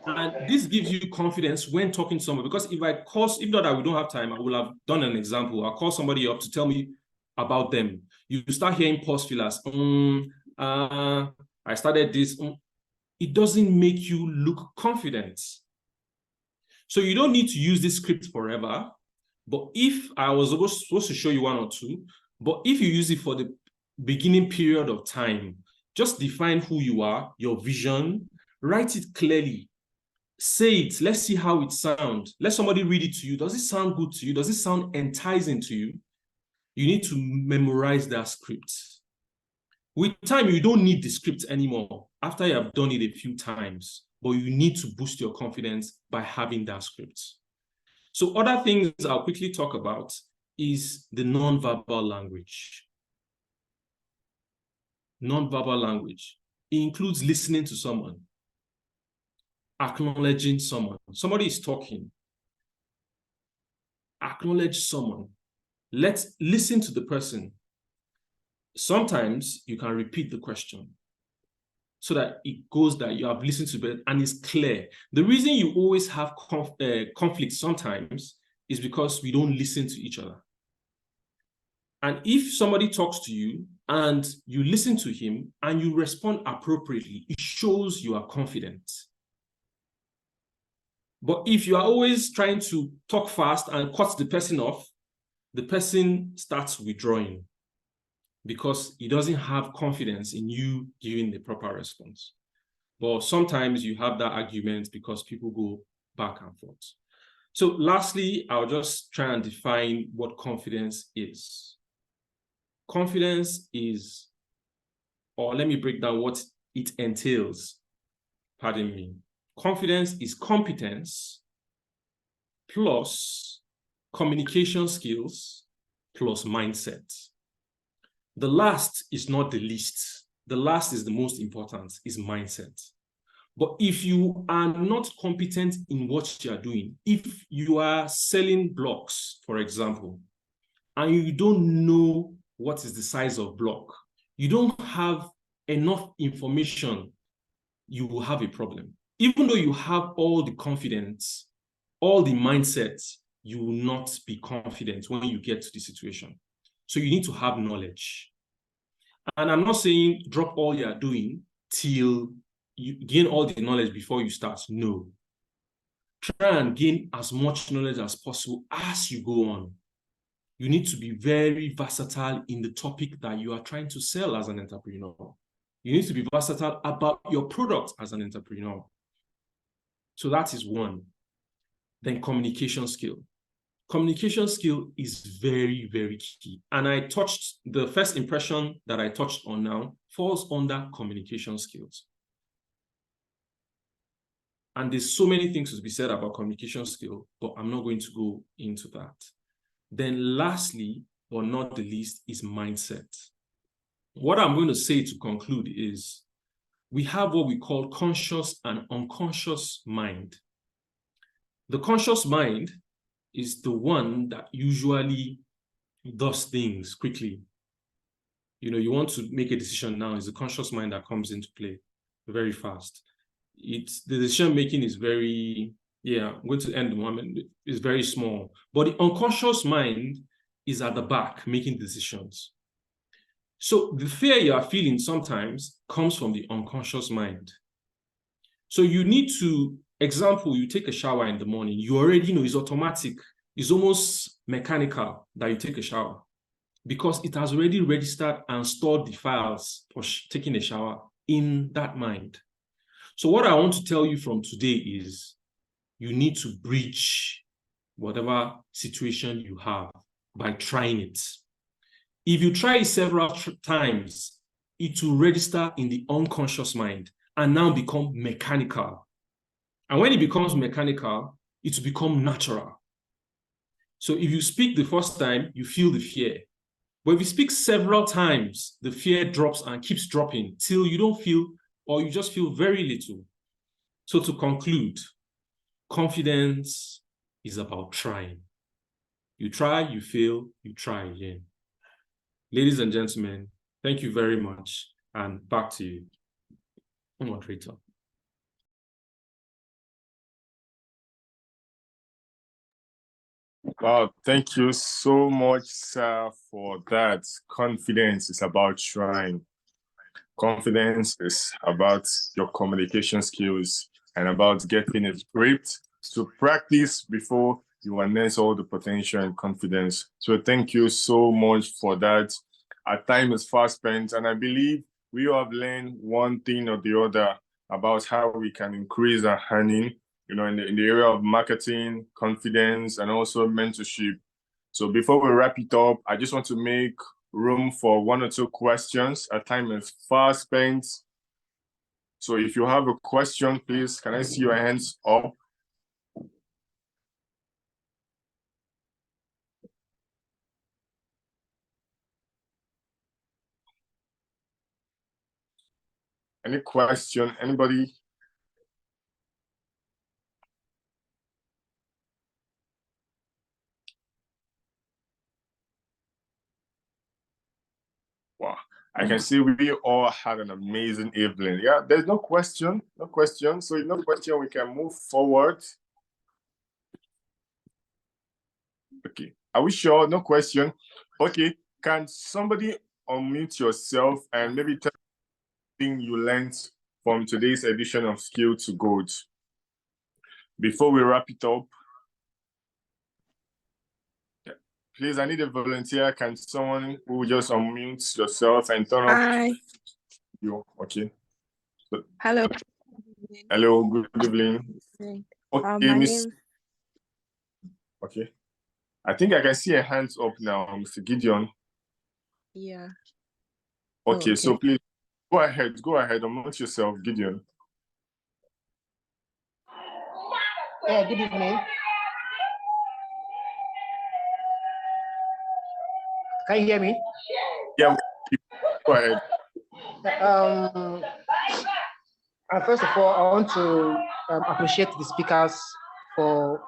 S5: And this gives you confidence when talking to someone, because if not that we don't have time, I will have done an example. I'll call somebody up to tell me about them. You start hearing pause fillers. I started this. It doesn't make you look confident. So you don't need to use this script forever. But if I was supposed to show you one or two, but if you use it for the beginning period of time, just define who you are, your vision, write it clearly. Say it. Let's see how it sounds. Let somebody read it to you. Does it sound good to you? Does it sound enticing to you? You need to memorize that script. With time, you don't need the script anymore after you have done it a few times, but you need to boost your confidence by having that script. So other things I'll quickly talk about is the non-verbal language. Non-verbal language. It includes listening to someone, acknowledging someone. Somebody is talking. Acknowledge someone. Let's listen to the person. Sometimes you can repeat the question so that it goes that you have listened to it and it's clear. The reason you always have conflict sometimes is because we don't listen to each other. And if somebody talks to you and you listen to him and you respond appropriately, it shows you are confident. But if you are always trying to talk fast and cut the person off, the person starts withdrawing because he doesn't have confidence in you giving the proper response. But sometimes you have that argument because people go back and forth. So lastly, I'll just try and define what confidence is. Confidence is, or let me break down what it entails. Pardon me. Confidence is competence plus communication skills plus mindset. The last is not the least. The last is the most important, is mindset. But if you are not competent in what you are doing, if you are selling blocks, for example, and you don't know what is the size of block, you don't have enough information, you will have a problem. Even though you have all the confidence, all the mindset, you will not be confident when you get to the situation. So you need to have knowledge. And I'm not saying drop all you are doing till you gain all the knowledge before you start. No. Try and gain as much knowledge as possible as you go on. You need to be very versatile in the topic that you are trying to sell as an entrepreneur. You need to be versatile about your product as an entrepreneur. So that is one. Then communication skill. communication skill is very, very key. And I touched, the first impression that I touched on now falls under communication skills. And there's so many things to be said about communication skill, but I'm not going to go into that. Then lastly, but not the least, is mindset. What I'm going to say to conclude is we have what we call conscious and unconscious mind. The conscious mind is the one that usually does things quickly. You know, you want to make a decision now, it's the conscious mind that comes into play very fast. The decision making is very, I'm going to end the moment, it's very small. But the unconscious mind is at the back making decisions. So the fear you are feeling sometimes comes from the unconscious mind. So you need to, example, you take a shower in the morning, you already know it's automatic. It's almost mechanical that you take a shower because it has already registered and stored the files for taking a shower in that mind. So what I want to tell you from today is you need to breach whatever situation you have by trying it. If you try it several times, it will register in the unconscious mind and now become mechanical. And when it becomes mechanical, it will become natural. So if you speak the first time, you feel the fear. But if you speak several times, the fear drops and keeps dropping till you don't feel, or you just feel very little. So to conclude, confidence is about trying. You try, you fail, you try again. Ladies and gentlemen, thank you very much. And back to you, moderator.
S1: Wow, thank you so much, sir, for that. Confidence is about trying. Confidence is about your communication skills and about getting it gripped to practice before you harness all the potential and confidence. So thank you so much for that. Our time is fast spent, and I believe we have learned one thing or the other about how we can increase our earning, you know, in the area of marketing, confidence, and also mentorship. So before we wrap it up, I just want to make room for one or two questions. Our time is fast spent. So if you have a question, please, can I see your hands up? Any question? Anybody? Wow. I can see we all had an amazing evening. Yeah, there's no question. No question. So if no question, we can move forward. Okay. Are we sure? No question. Okay. Can somebody unmute yourself and maybe tell me something you learned from today's edition of Skill to Gold? Before we wrap it up, please, I need a volunteer. Can someone who just unmute yourself and turn off you? Okay. So,
S6: hello.
S1: Hello, good evening. Okay, Miss. Okay. I think I can see your hands up now, Mr. Gideon.
S6: Yeah.
S1: Okay, so please go ahead, unmute yourself, Gideon.
S7: Yeah, good evening. Can you hear me?
S1: Yeah, go ahead.
S7: And first of all, I want to appreciate the speakers for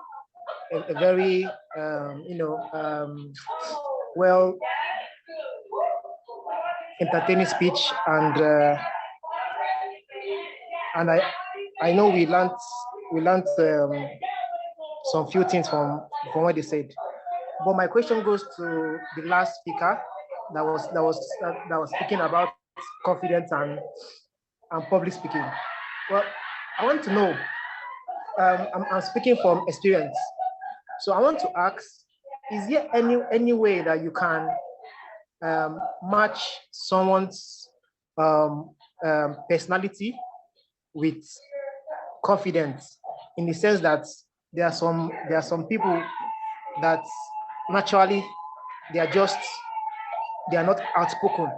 S7: a very, well entertaining speech, and I know we learned some few things from what they said. But my question goes to the last speaker that was speaking about confidence and public speaking. Well, I want to know. I'm speaking from experience, so I want to ask: is there any way that you can match someone's personality with confidence, in the sense that there are some people that naturally they are not outspoken.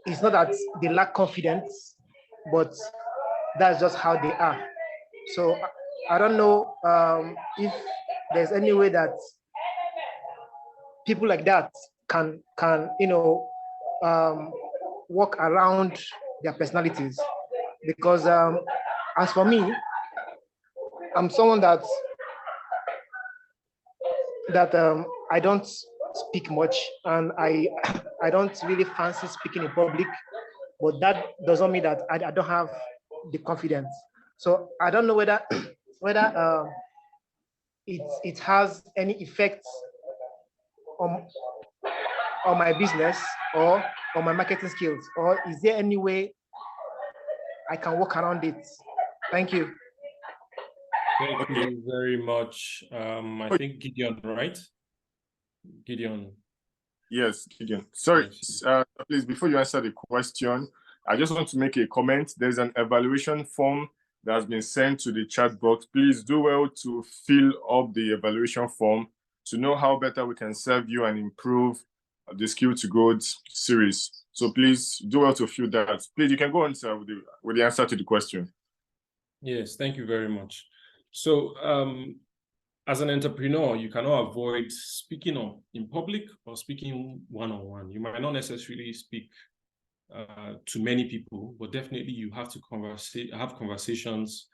S7: It's not that they lack confidence, but that's just how they are. So I don't know if there's any way that people like that can work around their personalities. Because as for me, I'm someone that I don't speak much, and I don't really fancy speaking in public. But that doesn't mean that I don't have the confidence. So I don't know whether whether it has any effect on my business or on my marketing skills, or is there any way I can work around it? Thank you.
S5: Thank you very much. I think Gideon, right? Gideon.
S1: Yes, Gideon. Sorry, please, before you answer the question, I just want to make a comment. There's an evaluation form that has been sent to the chat box. Please do well to fill up the evaluation form to know how better we can serve you and improve the Skill to Growth series. So please do well to fill that. Please, you can go on, sir, with the answer to the question.
S5: Yes, thank you very much. So as an entrepreneur, you cannot avoid speaking in public or speaking one-on-one. You might not necessarily speak to many people, but definitely you have to have conversations,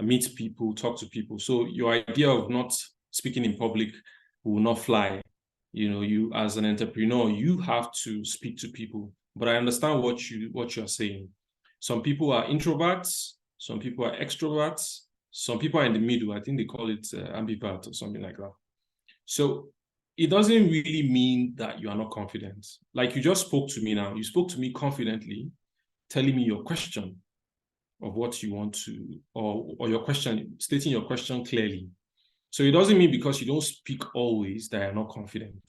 S5: meet people, talk to people. So your idea of not speaking in public will not fly. You as an entrepreneur, you have to speak to people. But I understand what you're saying. Some people are introverts, some people are extroverts, some people are in the middle. I think they call it ambivert or something like that. So it doesn't really mean that you are not confident. Like you just spoke to me now. You spoke to me confidently, telling me your question of what you want to, or your question, stating your question clearly. So it doesn't mean because you don't speak always that you're not confident.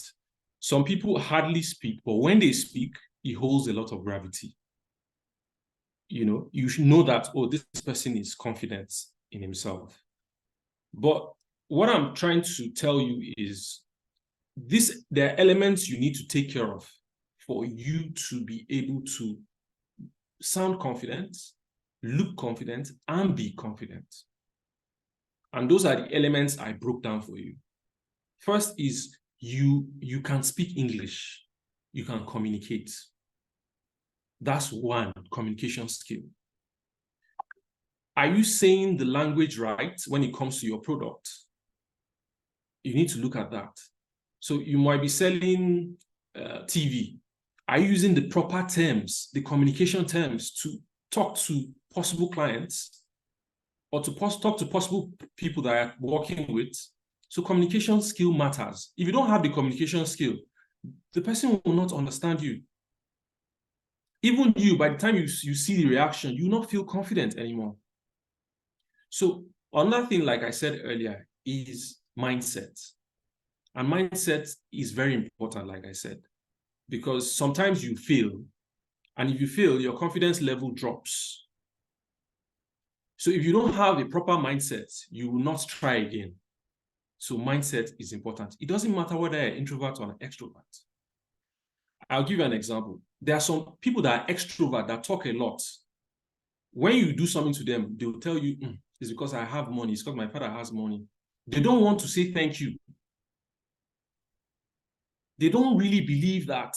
S5: Some people hardly speak, but when they speak, it holds a lot of gravity. You should know that, oh, this person is confident in himself. But what I'm trying to tell you is there are elements you need to take care of for you to be able to sound confident, look confident, and be confident. And those are the elements I broke down for you. First is you can speak English, you can communicate. That's one communication skill. Are you saying the language right when it comes to your product? You need to look at that. So you might be selling TV. Are you using the proper terms, the communication terms to talk to possible clients or to talk to possible people that are working with? So communication skill matters. If you don't have the communication skill, the person will not understand you. Even you, by the time you see the reaction, you will not feel confident anymore. So another thing, like I said earlier, is mindset. And mindset is very important, like I said, because sometimes you fail. And if you fail, your confidence level drops. So if you don't have a proper mindset, you will not try again. So mindset is important. It doesn't matter whether you're an introvert or an extrovert. I'll give you an example. There are some people that are extrovert that talk a lot. When you do something to them, they'll tell you, it's because I have money. It's because my father has money. They don't want to say thank you. They don't really believe that.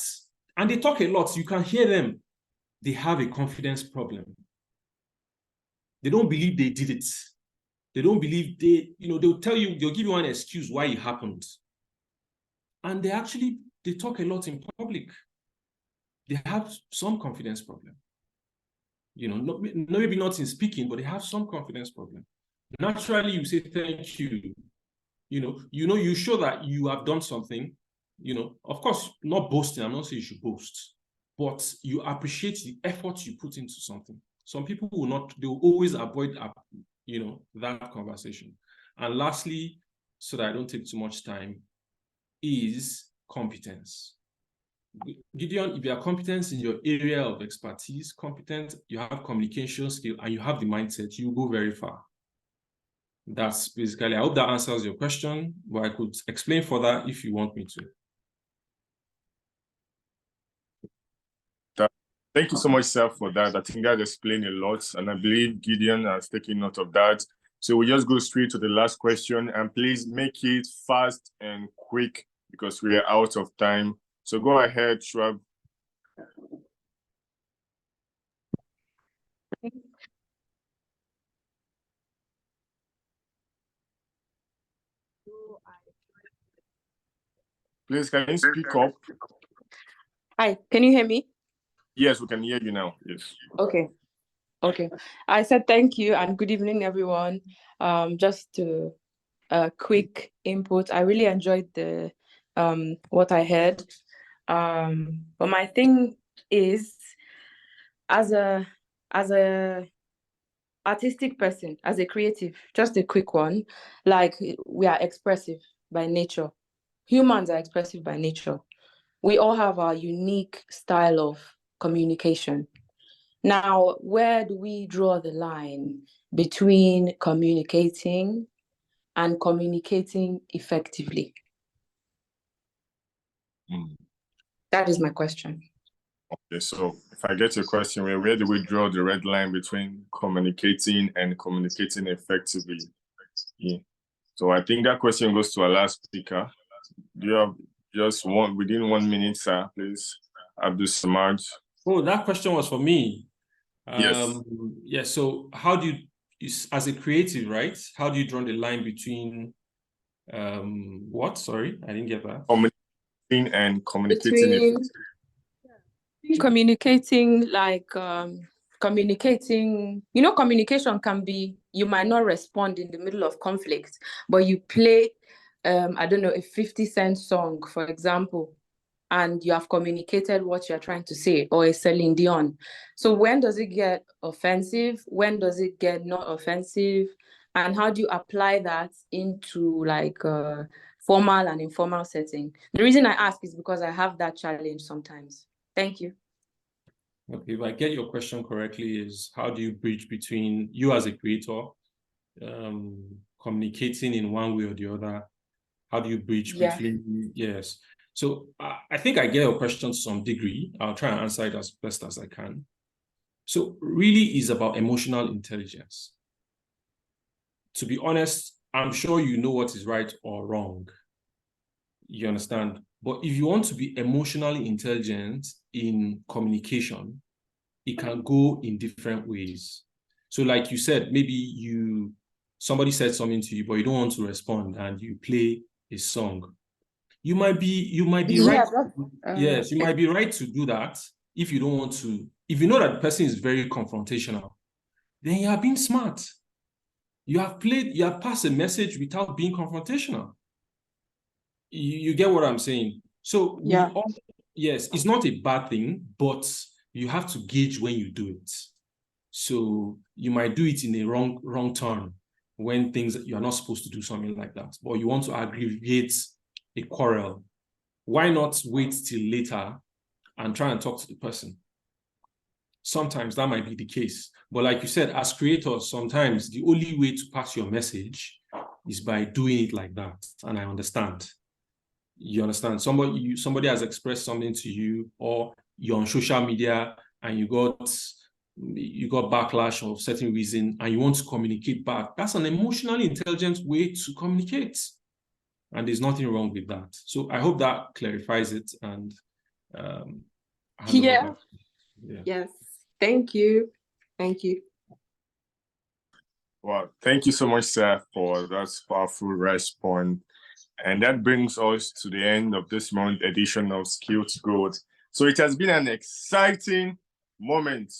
S5: And they talk a lot. So you can hear them. They have a confidence problem. They don't believe they did it. They don't believe they'll tell you, they'll give you an excuse why it happened. And they talk a lot in public. They have some confidence problem. Maybe not in speaking, but they have some confidence problem. Naturally, you say thank you. You show that you have done something. Of course, not boasting. I'm not saying you should boast, but you appreciate the effort you put into something. Some people will not. They will always avoid, that conversation. And lastly, so that I don't take too much time, is competence. Gideon, if you are competent in your area of expertise, you have communication skill, and you have the mindset, you go very far. That's basically, I hope that answers your question, but I could explain further if you want me to.
S1: Thank you so much, sir, for that. I think that explained a lot, and I believe Gideon has taken note of that. So we just go straight to the last question, and please make it fast and quick because we are out of time. So go ahead, Schwab. Please, can you speak up?
S6: Hi, can you hear me?
S1: Yes, we can hear you now. Yes.
S6: Okay. I said thank you and good evening, everyone. Just to quick input. I really enjoyed the what I heard. But my thing is, as a artistic person, as a creative, just a quick one, like we are expressive by nature. Humans are expressive by nature. We all have our unique style of communication. Now, where do we draw the line between communicating and communicating effectively? That is my question.
S1: Okay, so if I get your question, where do we draw the red line between communicating and communicating effectively? Yeah. So I think that question goes to our last speaker. Do you have just within 1 minute, sir, please? Abdul Samad.
S5: Oh, that question was for me.
S1: Yes.
S5: Yeah, so how do you, as a creative, right? How do you draw the line between what? Sorry, I didn't get that.
S1: Communicating and communicating effectively.
S6: Communicating, like communicating, communication can be, you might not respond in the middle of conflict, but you play, I don't know, a 50 Cent song, for example, and you have communicated what you're trying to say, or a Celine Dion. So when does it get offensive? When does it get not offensive? And how do you apply that into like a formal and informal setting? The reason I ask is because I have that challenge sometimes. Thank you.
S5: Okay, if I get your question correctly, is how do you bridge between you as a creator, communicating in one way or the other? How do you bridge between, yes. So I think I get your question to some degree. I'll try and answer it as best as I can. So really is about emotional intelligence. To be honest, I'm sure you know what is right or wrong. You understand? But if you want to be emotionally intelligent in communication, it can go in different ways. So like you said, maybe somebody said something to you, but you don't want to respond and you play a song. You might be right. Yes, you might be right to do that if you don't want to. If you know that the person is very confrontational, then you are being smart. You have passed a message without being confrontational. You get what I'm saying? So yes, it's not a bad thing, but you have to gauge when you do it. So you might do it in a wrong turn when you're not supposed to do something like that, but you want to aggravate a quarrel. Why not wait till later and try and talk to the person? Sometimes that might be the case. But like you said, as creators, sometimes the only way to pass your message is by doing it like that. And I understand. You understand? Somebody has expressed something to you, or you're on social media and you got backlash of certain reason and you want to communicate back. That's an emotionally intelligent way to communicate. And there's nothing wrong with that. So I hope that clarifies it. And
S6: yes. Thank you.
S1: Well, thank you so much, sir, for that powerful response. And that brings us to the end of this month's edition of Skill to Growth. So it has been an exciting moment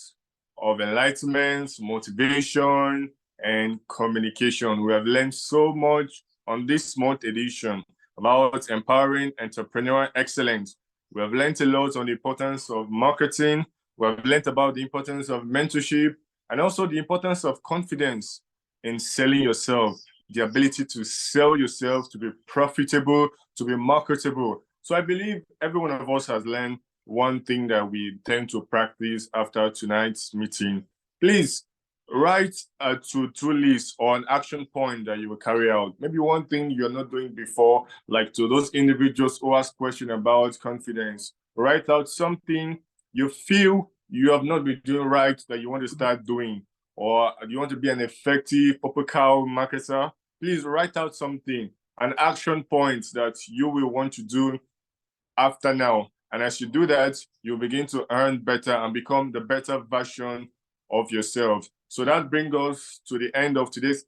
S1: of enlightenment, motivation, and communication. We have learned so much on this month's edition about empowering entrepreneurial excellence. We have learned a lot on the importance of marketing. We have learned about the importance of mentorship and also the importance of confidence in selling yourself, the ability to sell yourself, to be profitable, to be marketable. So I believe every one of us has learned one thing that we tend to practice after tonight's meeting. Please write a to-do list or an action point that you will carry out. Maybe one thing you're not doing before, like to those individuals who ask questions about confidence. Write out something you feel you have not been doing right that you want to start doing, or you want to be an effective cow marketer. Please write out something, an action point that you will want to do after now. And as you do that, you'll begin to earn better and become the better version of yourself. So that brings us to the end of today's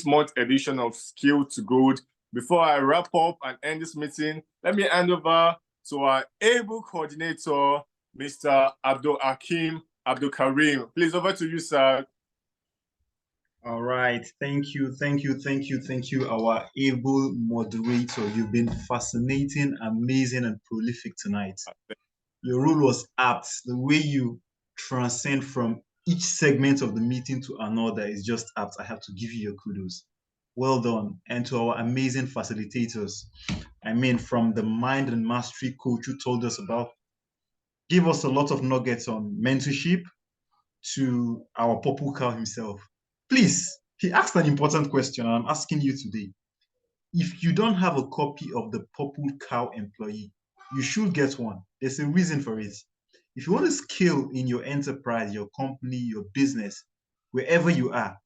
S1: month edition of Skill to Good. Before I wrap up and end this meeting, let me hand over to our able coordinator, Mr. Abdul Hakim Abdul Karim. Please, over to you, sir.
S2: All right. Thank you, our able moderator. You've been fascinating, amazing, and prolific tonight. Your role was apt. The way you transcend from each segment of the meeting to another is just apt. I have to give you your kudos. Well done. And to our amazing facilitators, I mean, from the mind and mastery coach who told us about, give us a lot of nuggets on mentorship, to our purple cow himself. Please, he asked an important question, and I'm asking you today. If you don't have a copy of the purple cow employee, you should get one. There's a reason for it. If you want to scale in your enterprise, your company, your business, wherever you are,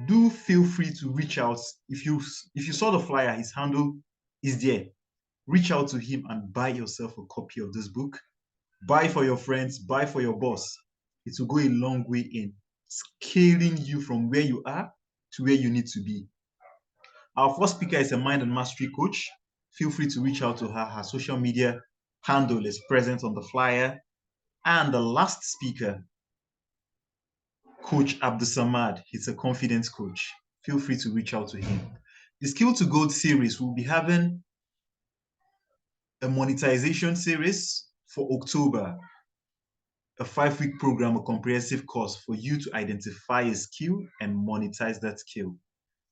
S2: do feel free to reach out. If you saw the flyer, his handle is there. Reach out to him and buy yourself a copy of this book. Buy for your friends, buy for your boss. It will go a long way in scaling you from where you are to where you need to be. Our first speaker is a mind and mastery coach. Feel free to reach out to her. Her social media handle is present on the flyer. And the last speaker, Coach Abdusamad, he's a confidence coach. Feel free to reach out to him. The Skill to Gold series, we'll be having a monetization series for October, a 5-week program, a comprehensive course for you to identify a skill and monetize that skill.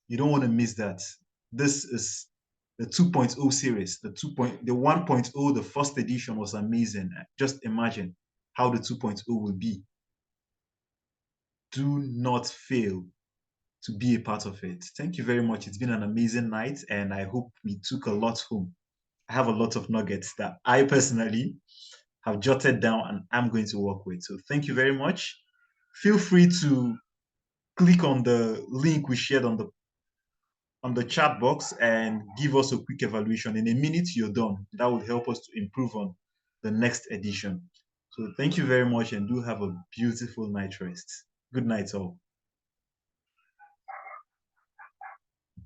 S2: You don't want to miss that. This is the 2.0 series. The 1.0, the first edition was amazing. Just imagine how the 2.0 will be. Do not fail to be a part of it. Thank you very much. It's been an amazing night, and I hope we took a lot home. I have a lot of nuggets that I personally have jotted down and I'm going to work with. So thank you very much. Feel free to click on the link we shared on the chat box and give us a quick evaluation. In a minute, you're done. That would help us to improve on the next edition. So thank you very much, and do have a beautiful night rest. Good night, all.